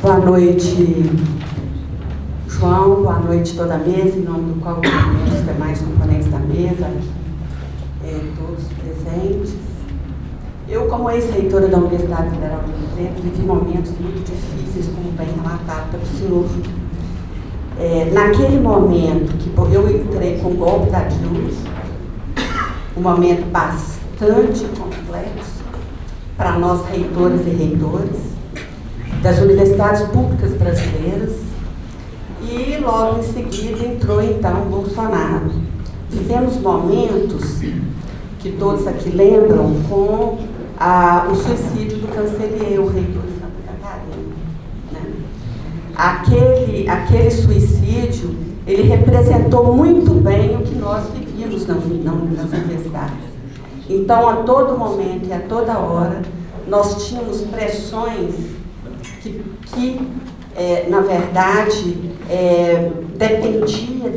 Boa noite, João. Boa noite toda a mesa, em nome do qual cumprimento os demais componentes da mesa, todos presentes. presentes. Eu, como ex-reitora da Universidade Federal de Rio Preto, vivi momentos muito difíceis, como bem relatado pelo senhor. Naquele momento que eu entrei com o golpe da Dilma, um momento bastante complexo para nós, reitoras e reitores das universidades públicas brasileiras, e logo em seguida entrou então Bolsonaro. Vivemos momentos que todos aqui lembram com o suicídio do Cancellier, o reitor de Santa Catarina. Né? Aquele suicídio, ele representou muito bem o que nós vivíamos nas universidades. Então, a todo momento e a toda hora, nós tínhamos pressões que na verdade, dependia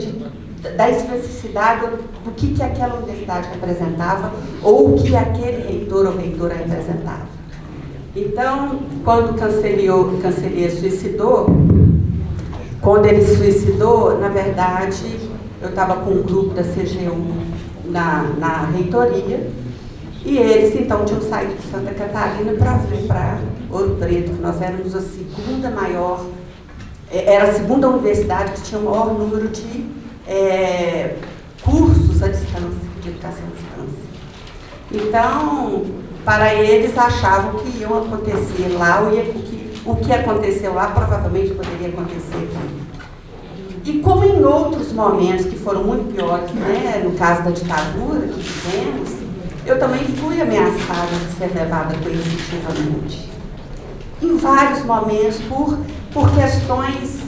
da especificidade do que aquela universidade representava ou o que aquele reitor ou reitora representava. Então, quando o Cancellier suicidou, quando ele se suicidou, na verdade, eu estava com um grupo da CGU na reitoria, e eles então tinham saído de Santa Catarina para vir para Ouro Preto, que nós éramos a segunda maior, era a segunda universidade que tinha o maior número de cursos à distância, de educação à distância. Então, para eles, achavam que iam acontecer lá, o que aconteceu lá provavelmente poderia acontecer também. E como em outros momentos que foram muito piores, né, no caso da ditadura que tivemos, eu também fui ameaçada de ser levada coercitivamente. Em vários momentos, por questões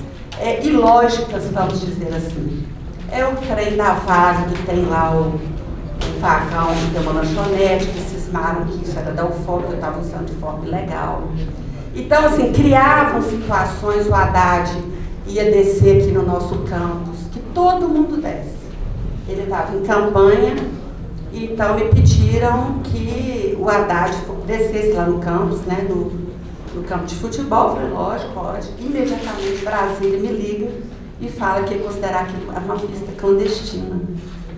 ilógicas, vamos dizer assim. É o trem da Vaza, que tem lá o vagão, que tem uma lanchonete, que cismaram que isso era da UFOP, que eu estava usando de forma ilegal. Então, assim, criavam situações, o Haddad ia descer aqui no nosso campus, que todo mundo desce. Ele estava em campanha, então me pediram que o Haddad descesse lá no campus, né, no campo de futebol. Eu falei, lógico, pode. Imediatamente Brasília me liga e fala que ia considerar aquilo uma pista clandestina,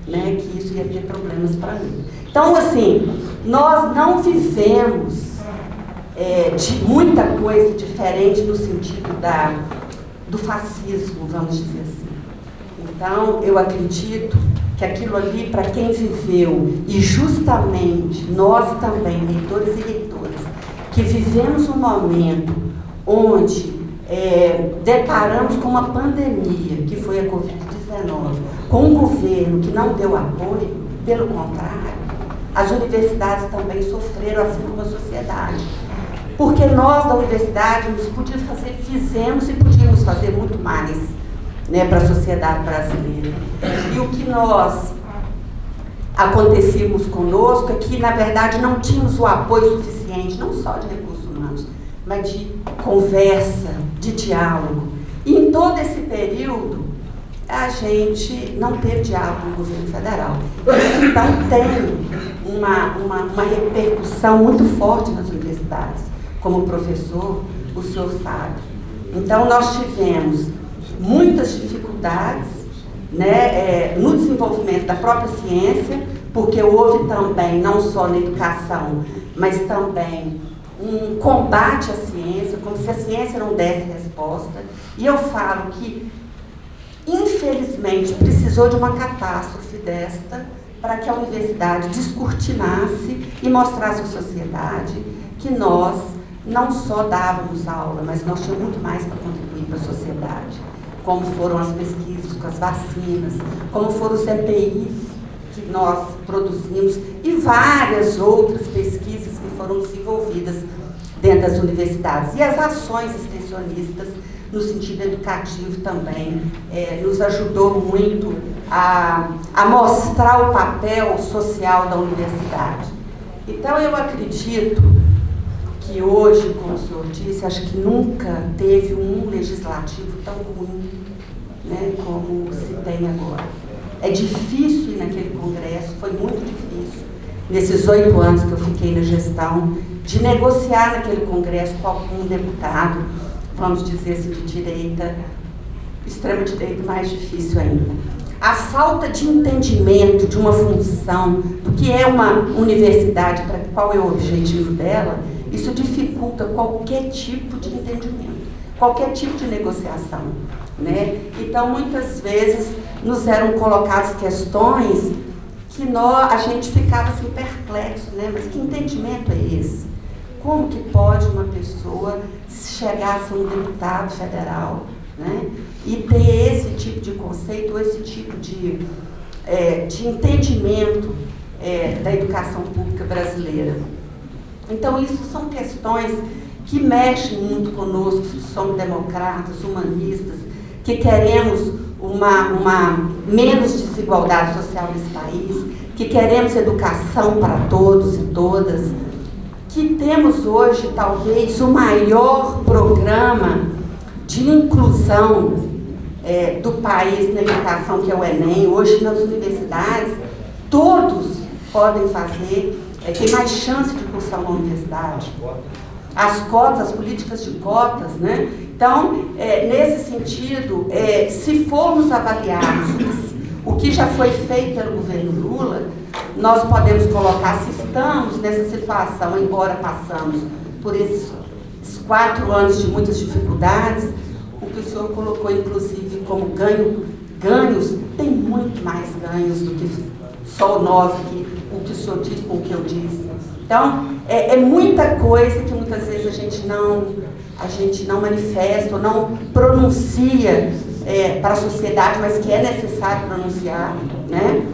né, que isso ia ter problemas para mim. Então, assim, nós não vivemos de muita coisa diferente no sentido do fascismo, vamos dizer assim. Então, eu acredito que aquilo ali, para quem viveu, e justamente nós também, reitores e reitoras, que vivemos um momento onde deparamos com uma pandemia, que foi a Covid-19, com um governo que não deu apoio, pelo contrário, as universidades também sofreram, assim como a sociedade. Porque nós, da universidade, fizemos e podíamos fazer muito mais, né, para a sociedade brasileira. E o que nós acontecíamos conosco é que, na verdade, não tínhamos o apoio suficiente, não só de recursos humanos, mas de conversa, de diálogo. E em todo esse período, a gente não teve diálogo com o governo federal. Isso, então, tem uma repercussão muito forte nas universidades. Como professor, o senhor sabe. Então, nós tivemos muitas dificuldades, né, no desenvolvimento da própria ciência, porque houve também, não só na educação, mas também um combate à ciência, como se a ciência não desse resposta. E eu falo que, infelizmente, precisou de uma catástrofe desta para que a universidade descortinasse e mostrasse à sociedade que nós não só dávamos aula, mas nós tínhamos muito mais para contribuir para a sociedade, como foram as pesquisas com as vacinas, como foram os EPIs que nós produzimos e várias outras pesquisas que foram desenvolvidas dentro das universidades. E as ações extensionistas, no sentido educativo também, nos ajudou muito a mostrar o papel social da universidade. Então, eu acredito que hoje, como o senhor disse, acho que nunca teve um legislativo tão ruim, né, como se tem agora. É difícil ir naquele congresso, foi muito difícil, nesses 8 anos que eu fiquei na gestão, de negociar naquele congresso com algum deputado, vamos dizer assim, de direita, extrema direita, mais difícil ainda. a falta de entendimento de uma função, do que é uma universidade, para qual é o objetivo dela, isso dificulta qualquer tipo de entendimento, qualquer tipo de negociação, né? Então, muitas vezes, nos eram colocadas questões que a gente ficava assim perplexo, né? Mas que entendimento é esse? Como que pode uma pessoa chegar a ser um deputado federal, né? E ter esse tipo de conceito, esse tipo de entendimento da educação pública brasileira? Então, isso são questões que mexem muito conosco, que somos democratas, humanistas, que queremos uma menos desigualdade social nesse país, que queremos educação para todos e todas, que temos hoje, talvez, o maior programa de inclusão do país na educação, que é o Enem. Hoje, nas universidades, todos podem fazer, tem mais chance de cursar uma universidade. As cotas, as políticas de cotas, né? Então, nesse sentido, se formos avaliar o que já foi feito pelo governo Lula, nós podemos colocar, se estamos nessa situação, embora passamos por esses 4 anos de muitas dificuldades, o que o senhor colocou, inclusive, como ganhos, tem muito mais ganhos do que só nós, o que o senhor disse com o que eu disse. Então, é muita coisa que muitas vezes a gente não manifesta ou não pronuncia para a sociedade, mas que é necessário pronunciar, né?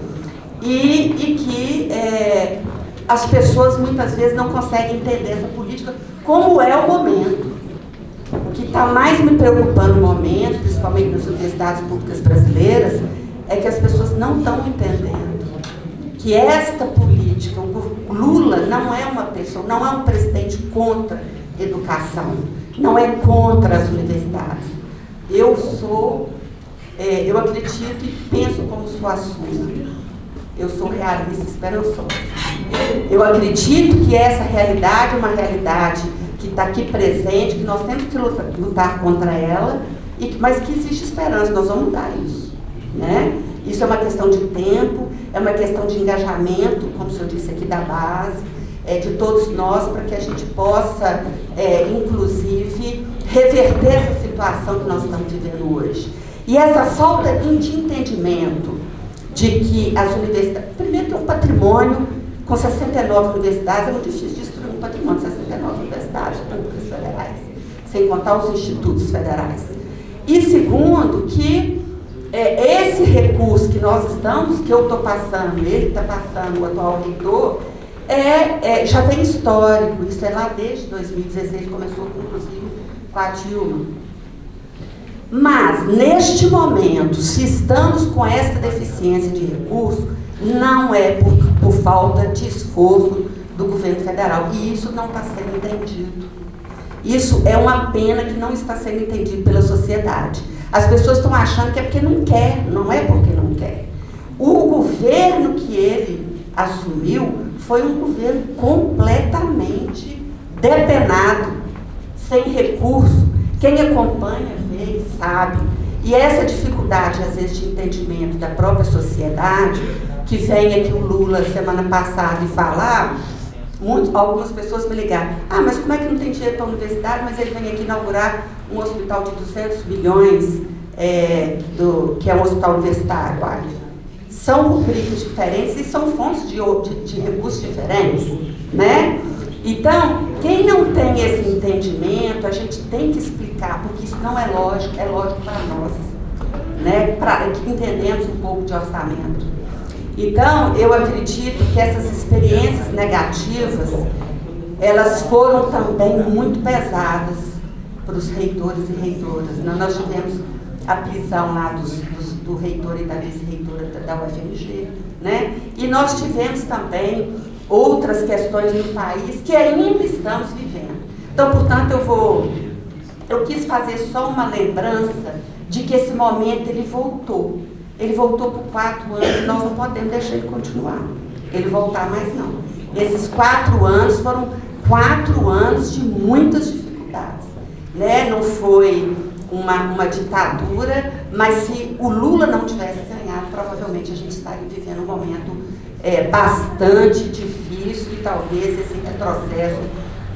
E que as pessoas muitas vezes não conseguem entender essa política, como é o momento. O que está mais me preocupando no momento, principalmente nas universidades públicas brasileiras, é que as pessoas não estão entendendo que esta política, o Lula não é uma pessoa, não é um presidente contra a educação, não é contra as universidades. Eu acredito e penso como sua Suna. Eu sou realista, esperançosa. Eu acredito que essa realidade é uma realidade que está aqui presente, que nós temos que lutar contra ela, mas que existe esperança, nós vamos mudar isso, né? Isso é uma questão de tempo, é uma questão de engajamento, como o senhor disse aqui, da base, de todos nós, para que a gente possa, inclusive, reverter essa situação que nós estamos vivendo hoje. E essa falta de entendimento de que as universidades... Primeiro, tem um patrimônio com 69 universidades, é muito difícil destruir um patrimônio de 69 universidades públicas federais, sem contar os institutos federais. E segundo, que esse recurso que nós estamos, que eu estou passando, ele está passando, o atual reitor, já vem histórico, isso é lá desde 2016, começou inclusive com a Dilma. Mas, neste momento, se estamos com essa deficiência de recurso, não é por falta de esforço do governo federal, e isso não está sendo entendido. Isso é uma pena que não está sendo entendido pela sociedade. As pessoas estão achando que é porque não quer, não é porque não quer. O governo que ele assumiu foi um governo completamente depenado, sem recurso. Quem acompanha, vê, sabe. E essa dificuldade, às vezes, de entendimento da própria sociedade, que vem aqui o Lula, semana passada, e falar, algumas pessoas me ligaram, mas como é que não tem dinheiro para a universidade, mas ele vem aqui inaugurar um hospital de 200 milhões, que é um hospital universitário. São rubricas diferentes e são fontes de recursos diferentes, né? Então, quem não tem esse entendimento, a gente tem que explicar, porque isso não é lógico para nós, né? Que entendemos um pouco de orçamento. Então, eu acredito que essas experiências negativas, elas foram também muito pesadas para os reitores e reitoras. Nós tivemos a prisão lá do reitor e da vice-reitora da UFMG, né? E nós tivemos também outras questões no país que ainda estamos vivendo. Então, portanto, eu quis fazer só uma lembrança de que esse momento ele voltou. Ele voltou por 4 anos e nós não podemos deixar ele continuar. Ele voltar mais não. Esses 4 anos foram 4 anos de muitas dificuldades, né? Não foi uma ditadura, mas se o Lula não tivesse ganhado, provavelmente a gente estaria vivendo um momento bastante difícil e talvez esse retrocesso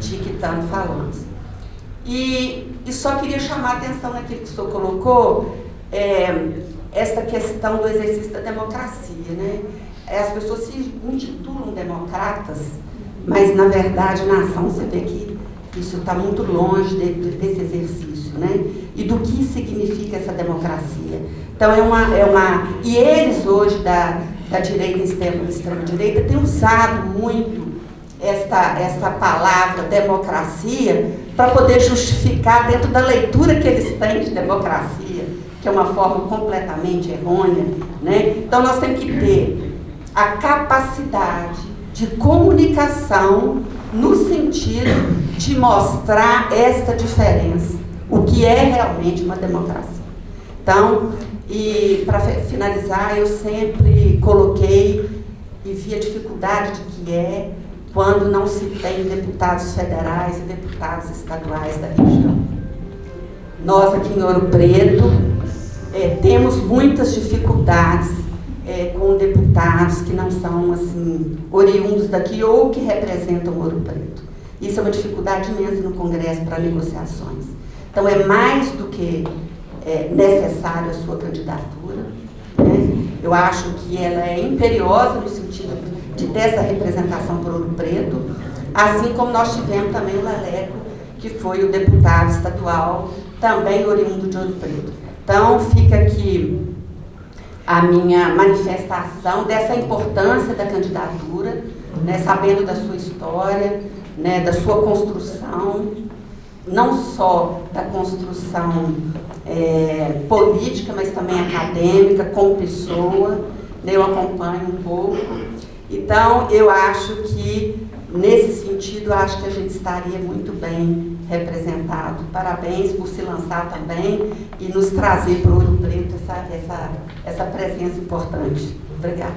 de que tanto falamos. E só queria chamar a atenção naquilo que o senhor colocou, essa questão do exercício da democracia, né? As pessoas se intitulam democratas, mas na verdade na ação você vê que isso está muito longe desse exercício, né? E do que significa essa democracia. Então e eles hoje da direita e extrema-direita têm usado muito essa palavra democracia para poder justificar dentro da leitura que eles têm de democracia, que é uma forma completamente errônea, né? Então nós temos que ter a capacidade de comunicação no sentido de mostrar esta diferença, o que é realmente uma democracia. Então, e para finalizar, eu sempre coloquei e vi a dificuldade de que é quando não se tem deputados federais e deputados estaduais da região. Nós aqui em Ouro Preto temos muitas dificuldades com deputados que não são assim, oriundos daqui ou que representam Ouro Preto. Isso é uma dificuldade imensa no Congresso para negociações. Então é mais do que necessário a sua candidatura, né? Eu acho que ela é imperiosa no sentido de ter essa representação por Ouro Preto, assim como nós tivemos também o Leleco, que foi o deputado estadual, também oriundo de Ouro Preto. Então fica aqui a minha manifestação dessa importância da candidatura, né, sabendo da sua história, né, da sua construção, não só da construção política, mas também acadêmica, como pessoa, né, eu acompanho um pouco. Então, eu acho que, nesse sentido, eu acho que a gente estaria muito bem representado. Parabéns por se lançar também e nos trazer para o Ouro Preto essa presença importante. Obrigada.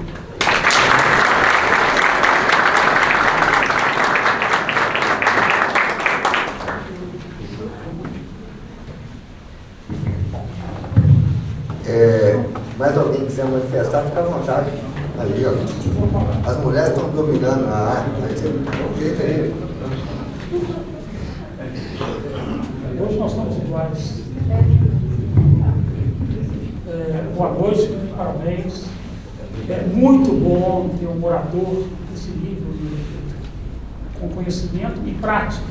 Mais alguém quiser manifestar, fica à vontade. Ali, ó. As mulheres estão dominando a área. Hoje nós estamos iguais. Boa noite, parabéns. É muito bom ter um orador desse nível, com conhecimento e prática,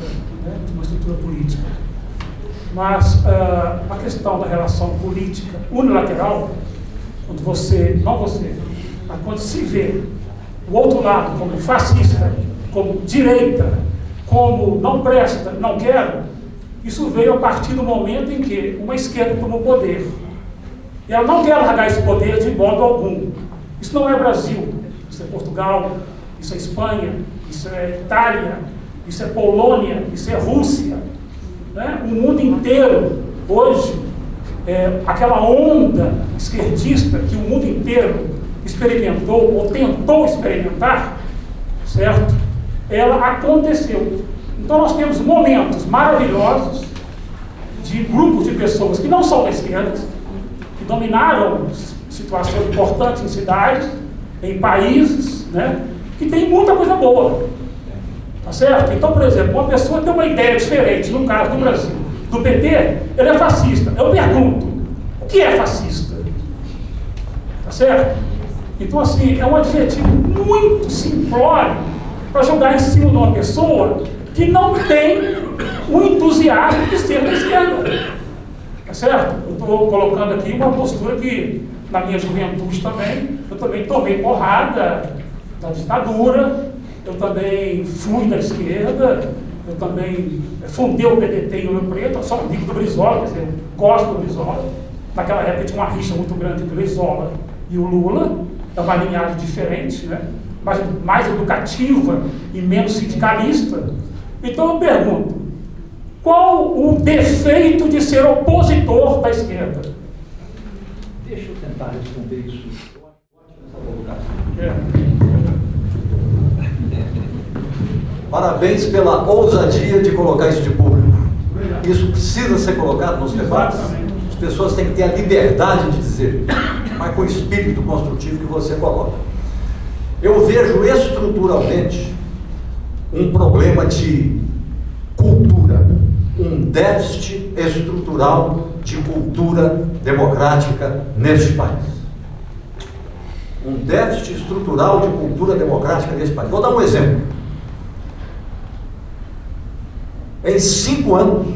né, de uma estrutura política. Mas a questão da relação política unilateral, quando quando se vê o outro lado como fascista, como direita, como não presta, não quero, isso veio a partir do momento em que uma esquerda tomou poder. E ela não quer largar esse poder de modo algum. Isso não é Brasil, isso é Portugal, isso é Espanha, isso é Itália, isso é Polônia, isso é Rússia. Né? O mundo inteiro, hoje, aquela onda esquerdista que o mundo inteiro experimentou ou tentou experimentar, certo? Ela aconteceu. Então nós temos momentos maravilhosos de grupos de pessoas que não são da esquerda, que dominaram situações importantes em cidades, em países, né? Que tem muita coisa boa. Tá certo? Então, por exemplo, uma pessoa tem uma ideia diferente, no caso do Brasil, do PT, ele é fascista. Eu pergunto, o que é fascista? Tá certo? Então, assim, é um adjetivo muito simplório para jogar em cima de uma pessoa que não tem o entusiasmo de ser da esquerda. Tá certo? Eu estou colocando aqui uma postura que, na minha juventude também, eu também tomei porrada da ditadura, eu também fui da esquerda, eu também fundei o PDT em Ouro Preto, eu sou amigo do Brizola, quer dizer, eu gosto do Brizola. Naquela época tinha uma rixa muito grande entre o Brizola e o Lula, é uma linhagem diferente, né? mais educativa e menos sindicalista. Então eu pergunto, qual o defeito de ser opositor da esquerda? Deixa eu tentar responder isso. Parabéns pela ousadia de colocar isso de público. Isso precisa ser colocado nos debates. As pessoas têm que ter a liberdade de dizer. mas com o espírito construtivo que você coloca. Eu vejo estruturalmente um problema de cultura, um déficit estrutural de cultura democrática neste país. Um déficit estrutural de cultura democrática neste país. Vou dar um exemplo. Em 5 anos,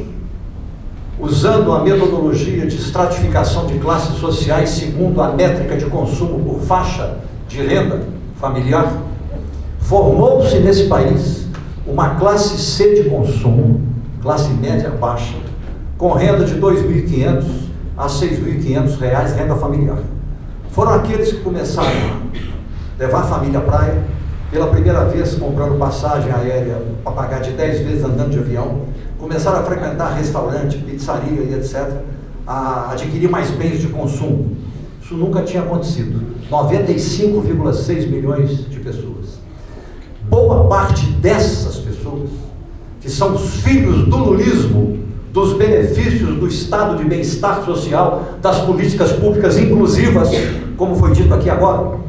usando a metodologia de estratificação de classes sociais segundo a métrica de consumo por faixa de renda familiar, formou-se nesse país uma classe C de consumo, classe média baixa, com renda de R$ 2.500 a R$ 6.500 renda familiar. Foram aqueles que começaram a levar a família à praia, pela primeira vez comprando passagem aérea para pagar de 10 vezes andando de avião, começaram a frequentar restaurante, pizzaria e etc., a adquirir mais bens de consumo. Isso nunca tinha acontecido. 95,6 milhões de pessoas. Boa parte dessas pessoas, que são os filhos do lulismo, dos benefícios do estado de bem-estar social, das políticas públicas inclusivas, como foi dito aqui agora,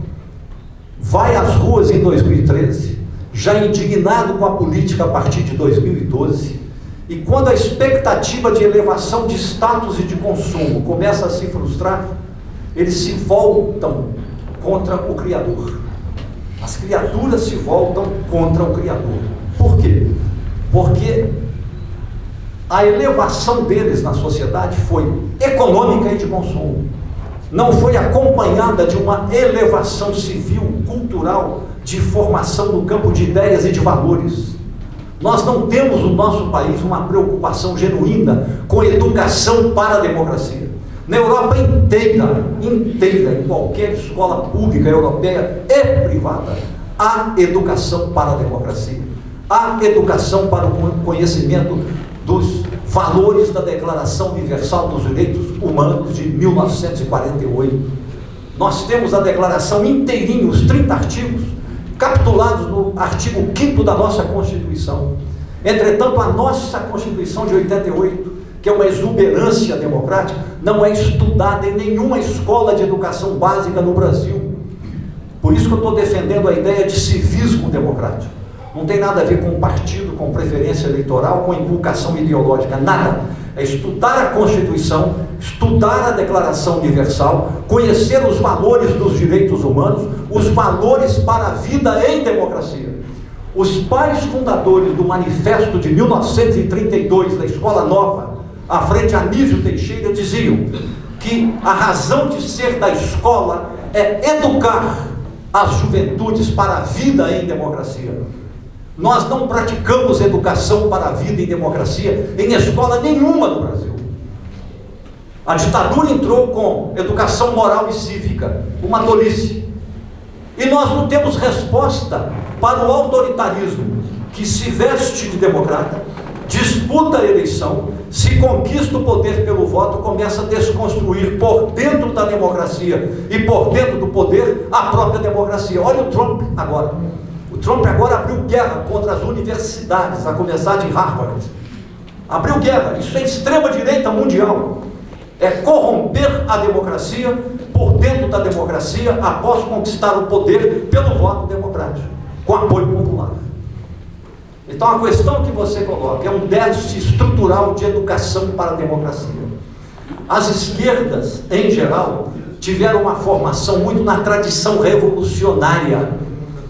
vai às ruas em 2013, já indignado com a política a partir de 2012, e quando a expectativa de elevação de status e de consumo começa a se frustrar, eles se voltam contra o Criador. As criaturas se voltam contra o Criador. Por quê? Porque a elevação deles na sociedade foi econômica e de consumo. Não foi acompanhada de uma elevação civil, cultural, de formação no campo de ideias e de valores. Nós não temos no nosso país uma preocupação genuína com educação para a democracia. Na Europa inteira, em qualquer escola pública europeia e privada, há educação para a democracia. Há educação para o conhecimento dos valores da Declaração Universal dos Direitos Humanos de 1948. Nós temos a declaração inteirinha, os 30 artigos, capitulados no artigo 5º da nossa Constituição. Entretanto, a nossa Constituição de 88, que é uma exuberância democrática, não é estudada em nenhuma escola de educação básica no Brasil. Por isso que eu estou defendendo a ideia de civismo democrático. Não tem nada a ver com partido, com preferência eleitoral, com inculcação ideológica, nada. É estudar a Constituição, estudar a Declaração Universal, conhecer os valores dos direitos humanos, os valores para a vida em democracia. Os pais fundadores do Manifesto de 1932 da Escola Nova, à frente a Anísio Teixeira, diziam que a razão de ser da escola é educar as juventudes para a vida em democracia. Nós não praticamos educação para a vida em democracia em escola nenhuma no Brasil. A ditadura entrou com educação moral e cívica, uma tolice. E nós não temos resposta para o autoritarismo que se veste de democrata, disputa a eleição, se conquista o poder pelo voto, começa a desconstruir por dentro da democracia e por dentro do poder a própria democracia. Olha o Trump agora. O Trump agora abriu guerra contra as universidades, a começar de Harvard. Abriu guerra. Isso é extrema-direita mundial. É corromper a democracia por dentro da democracia após conquistar o poder pelo voto democrático, com apoio popular. Então a questão que você coloca é um déficit estrutural de educação para a democracia. As esquerdas, em geral, tiveram uma formação muito na tradição revolucionária,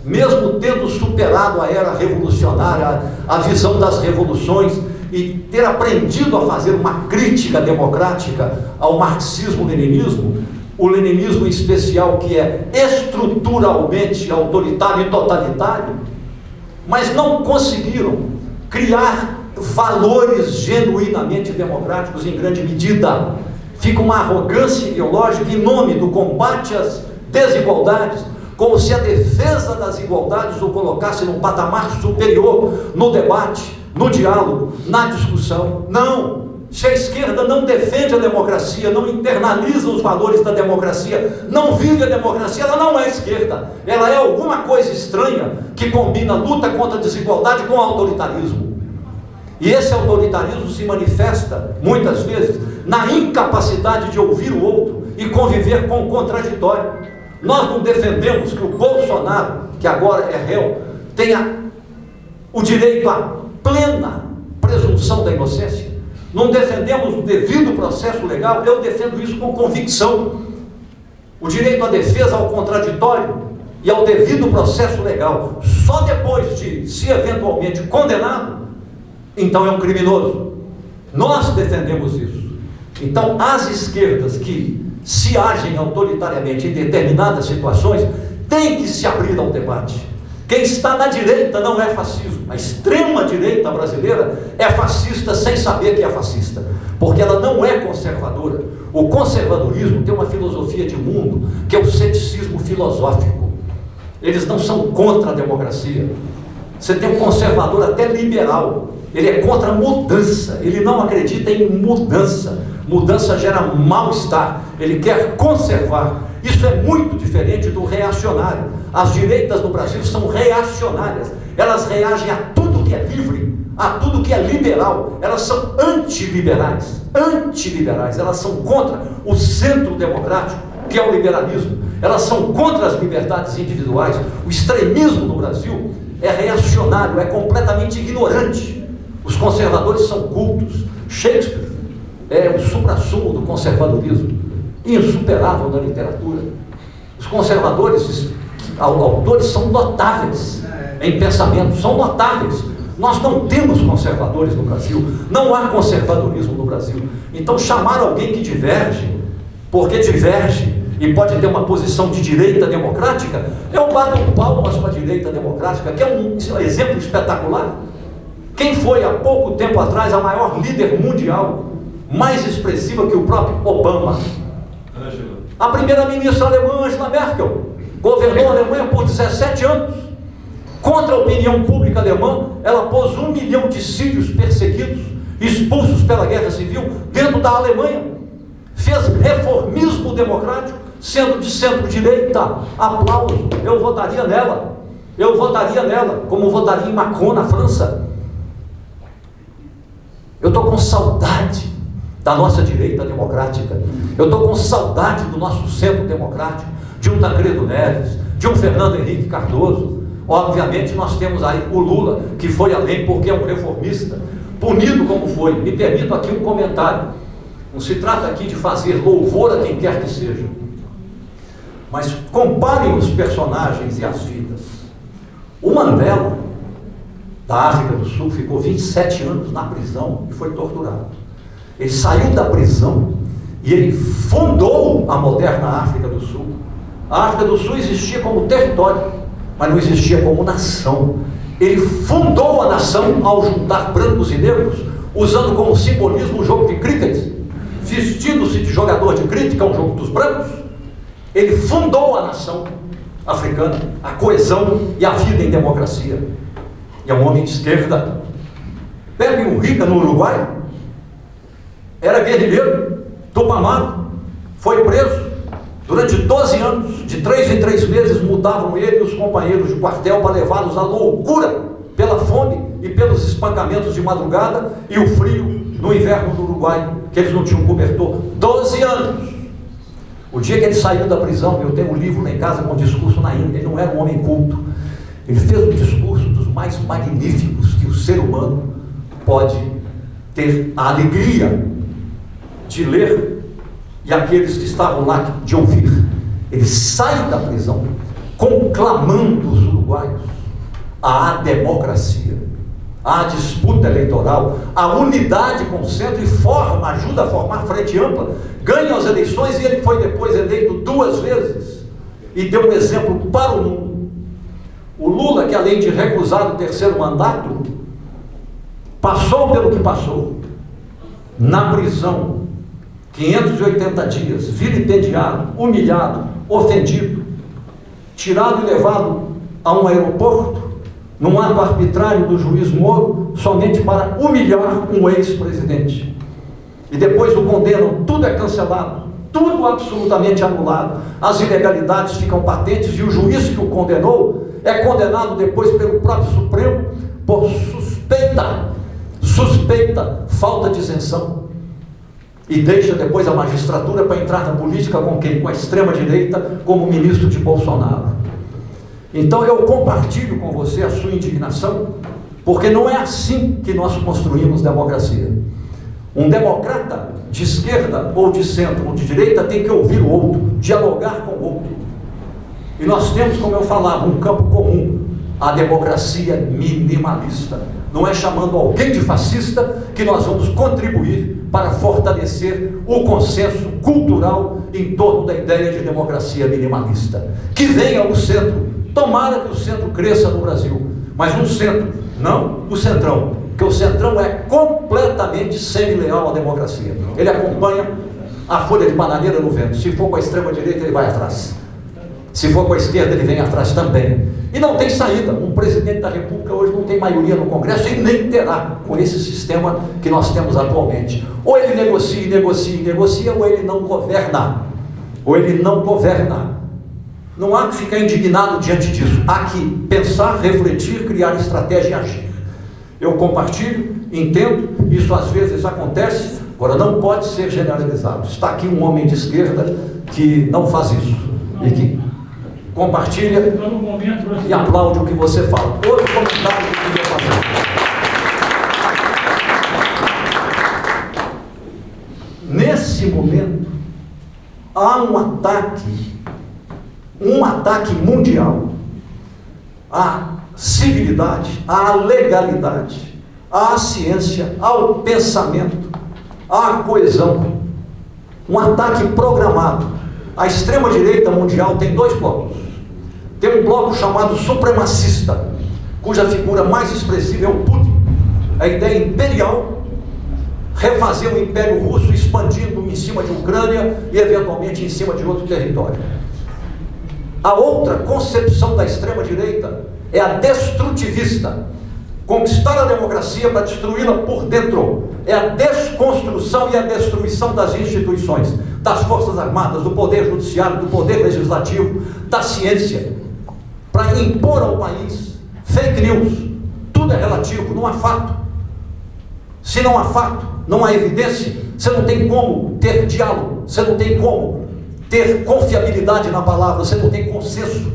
mesmo tendo superado a era revolucionária, a visão das revoluções, e ter aprendido a fazer uma crítica democrática ao marxismo-leninismo, o leninismo em especial, que é estruturalmente autoritário e totalitário, mas não conseguiram criar valores genuinamente democráticos em grande medida. Fica uma arrogância ideológica em nome do combate às desigualdades, como se a defesa das igualdades o colocasse num patamar superior no debate, no diálogo, na discussão. Não! Se a esquerda não defende a democracia, não internaliza os valores da democracia, não vive a democracia, ela não é esquerda. Ela é alguma coisa estranha que combina luta contra a desigualdade com o autoritarismo. E esse autoritarismo se manifesta, muitas vezes, na incapacidade de ouvir o outro e conviver com o contraditório. Nós não defendemos que o Bolsonaro, que agora é réu, tenha o direito à plena presunção da inocência. Não defendemos o devido processo legal, eu defendo isso com convicção. O direito à defesa, ao contraditório e ao devido processo legal. Só depois de, se eventualmente condenado, então é um criminoso. Nós defendemos isso. Então, as esquerdas que se agem autoritariamente em determinadas situações têm que se abrir ao debate. Quem está na direita não é fascismo. A extrema-direita brasileira é fascista sem saber que é fascista, porque ela não é conservadora. O conservadorismo tem uma filosofia de mundo, que é o ceticismo filosófico. Eles não são contra a democracia. Você tem um conservador até liberal, ele é contra a mudança, ele não acredita em mudança. Mudança gera mal-estar, ele quer conservar. Isso é muito diferente do reacionário. As direitas no Brasil são reacionárias, elas reagem a tudo que é livre, a tudo que é liberal. Elas são antiliberais, elas são contra o centro democrático, que é o liberalismo. Elas são contra as liberdades individuais. O extremismo no Brasil é reacionário, é completamente ignorante. Os conservadores são cultos. Shakespeare é o suprassumo do conservadorismo, insuperável na literatura. Os conservadores, autores, são notáveis em pensamento, são notáveis. Nós não temos conservadores no Brasil, não há conservadorismo no Brasil. Então, chamar alguém que diverge, porque diverge e pode ter uma posição de direita democrática, é um bato palmas para a direita democrática, que é um exemplo espetacular. Quem foi há pouco tempo atrás a maior líder mundial, mais expressiva que o próprio Obama? A primeira-ministra alemã, Angela Merkel, governou a Alemanha por 17 anos. Contra a opinião pública alemã, ela pôs 1 milhão de sírios perseguidos, expulsos pela guerra civil, dentro da Alemanha. Fez reformismo democrático, sendo de centro-direita. Aplauso, eu votaria nela. Eu votaria nela, como votaria em Macron na França. Eu estou com saudade da nossa direita democrática. Eu estou com saudade do nosso centro democrático, de um Tancredo Neves, de um Fernando Henrique Cardoso. Obviamente nós temos aí o Lula, que foi além porque é um reformista, punido como foi. Me permito aqui um comentário. Não se trata aqui de fazer louvor a quem quer que seja, mas comparem os personagens e as vidas. O Mandela, da África do Sul, ficou 27 anos na prisão e foi torturado. Ele saiu da prisão e ele fundou a moderna África do Sul. A África do Sul existia como território, mas não existia como nação. Ele fundou a nação ao juntar brancos e negros, usando como simbolismo o jogo de cricket, vestindo-se de jogador de cricket, que é um jogo dos brancos. Ele fundou a nação africana, a coesão e a vida em democracia. E é um homem de esquerda. Pepe Mujica, no Uruguai, era guerrilheiro, Tupamaro, foi preso durante 12 anos, de 3 em 3 meses mudavam ele e os companheiros de quartel para levá-los à loucura pela fome e pelos espancamentos de madrugada e o frio no inverno do Uruguai, que eles não tinham cobertor. 12 anos. O dia que ele saiu da prisão, eu tenho um livro lá em casa com um discurso na Índia. Ele não era um homem culto, ele fez um discurso dos mais magníficos que o ser humano pode ter a alegria de ler, e aqueles que estavam lá de ouvir. Ele sai da prisão conclamando os uruguaios à democracia, à disputa eleitoral, à unidade com o centro, e ajuda a formar frente ampla, ganha as eleições, e ele foi depois eleito 2 vezes e deu um exemplo para o mundo. O Lula, que além de recusar o 3º mandato, passou pelo que passou, na prisão, 580 dias, vilipendiado, humilhado, ofendido, tirado e levado a um aeroporto, num ato arbitrário do juiz Moro, somente para humilhar um ex-presidente. E depois o condenam, tudo é cancelado, tudo absolutamente anulado, as ilegalidades ficam patentes, e o juiz que o condenou é condenado depois pelo próprio Supremo por suspeita, falta de isenção. e deixa depois a magistratura para entrar na política com quem? Com a extrema-direita, como ministro de Bolsonaro. Então eu compartilho com você a sua indignação, porque não é assim que nós construímos democracia. Um democrata de esquerda ou de centro ou de direita tem que ouvir o outro, dialogar com o outro. E nós temos, como eu falava, um campo comum, a democracia minimalista. Não é chamando alguém de fascista que nós vamos contribuir para fortalecer o consenso cultural em torno da ideia de democracia minimalista. Que venha o centro, tomara que o centro cresça no Brasil, mas um centro, não o centrão, porque o centrão é completamente semi-leal à democracia. Ele acompanha a folha de bananeira no vento. Se for com a extrema-direita, ele vai atrás. Se for com a esquerda, ele vem atrás também. E não tem saída. Um presidente da República hoje não tem maioria no Congresso e nem terá com esse sistema que nós temos atualmente. Ou ele negocia, negocia, negocia, ou ele não governa. Ou ele não governa. Não há que ficar indignado diante disso. Há que pensar, refletir, criar estratégia e agir. Eu compartilho, entendo, isso às vezes acontece, agora não pode ser generalizado. Está aqui um homem de esquerda que não faz isso e que compartilha e aplaude o que você fala. Outro comentário que eu queria fazer. Nesse momento, há um ataque mundial à civilidade, à legalidade, à ciência, ao pensamento, à coesão. Um ataque programado. A extrema-direita mundial tem dois blocos. Tem um bloco chamado supremacista, cuja figura mais expressiva é o Putin. A ideia imperial, refazer o Império Russo expandindo em cima de Ucrânia e eventualmente em cima de outro território. A outra concepção da extrema-direita é a destrutivista. Conquistar a democracia para destruí-la por dentro. É a desconstrução e a destruição das instituições, das forças armadas, do poder judiciário, do poder legislativo, da ciência, para impor ao país fake news. Tudo é relativo, não há fato. Se não há fato, não há evidência, você não tem como ter diálogo, você não tem como ter confiabilidade na palavra, você não tem consenso.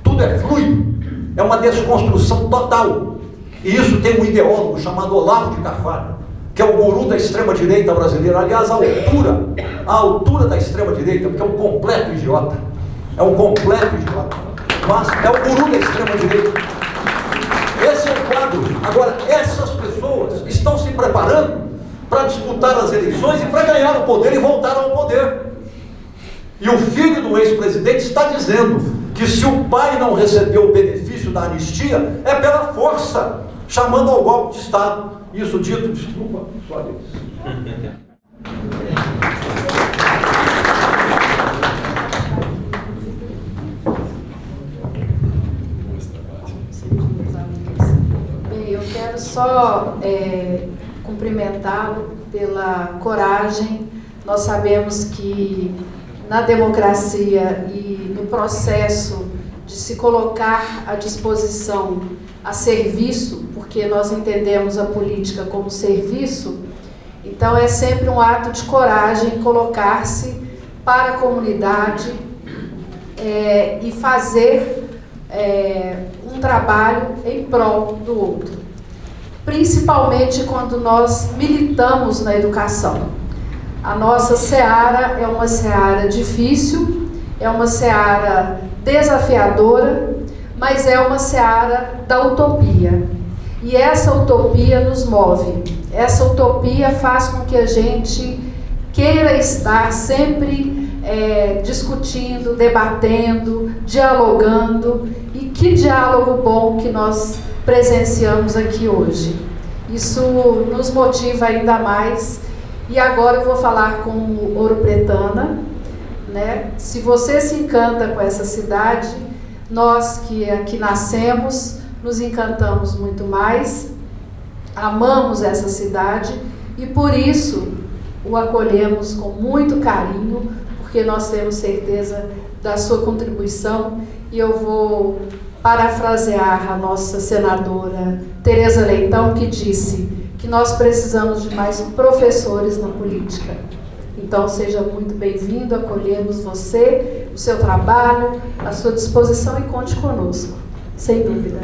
Tudo é fluido, é uma desconstrução total. E isso tem um ideólogo chamado Olavo de Carvalho, que é o guru da extrema-direita brasileira. Aliás, a altura da extrema-direita, porque é um completo idiota. É um completo idiota. Mas é o guru da extrema-direita. Esse é o quadro. Agora, essas pessoas estão se preparando para disputar as eleições e para ganhar o poder e voltar ao poder. E o filho do ex-presidente está dizendo que se o pai não recebeu o benefício da anistia, é pela força, chamando ao golpe de Estado. Isso dito, desculpa, só isso. Bem, eu quero só cumprimentá-lo pela coragem. Nós sabemos que na democracia e no processo de se colocar à disposição, a serviço, porque nós entendemos a política como serviço, então é sempre um ato de coragem colocar-se para a comunidade e fazer um trabalho em prol do outro, principalmente quando nós militamos na educação. A nossa seara é uma seara difícil, é uma seara desafiadora, mas é uma seara da utopia. E essa utopia nos move. Essa utopia faz com que a gente queira estar sempre discutindo, debatendo, dialogando. E que diálogo bom que nós presenciamos aqui hoje. Isso nos motiva ainda mais. E agora eu vou falar com o Ouropretana, né? Se você se encanta com essa cidade, nós que aqui nascemos, nos encantamos muito mais, amamos essa cidade e por isso o acolhemos com muito carinho, porque nós temos certeza da sua contribuição. E eu vou parafrasear a nossa senadora Tereza Leitão, que disse que nós precisamos de mais professores na política. Então, seja muito bem-vindo, acolhemos você, o seu trabalho, a sua disposição e conte conosco, sem dúvida.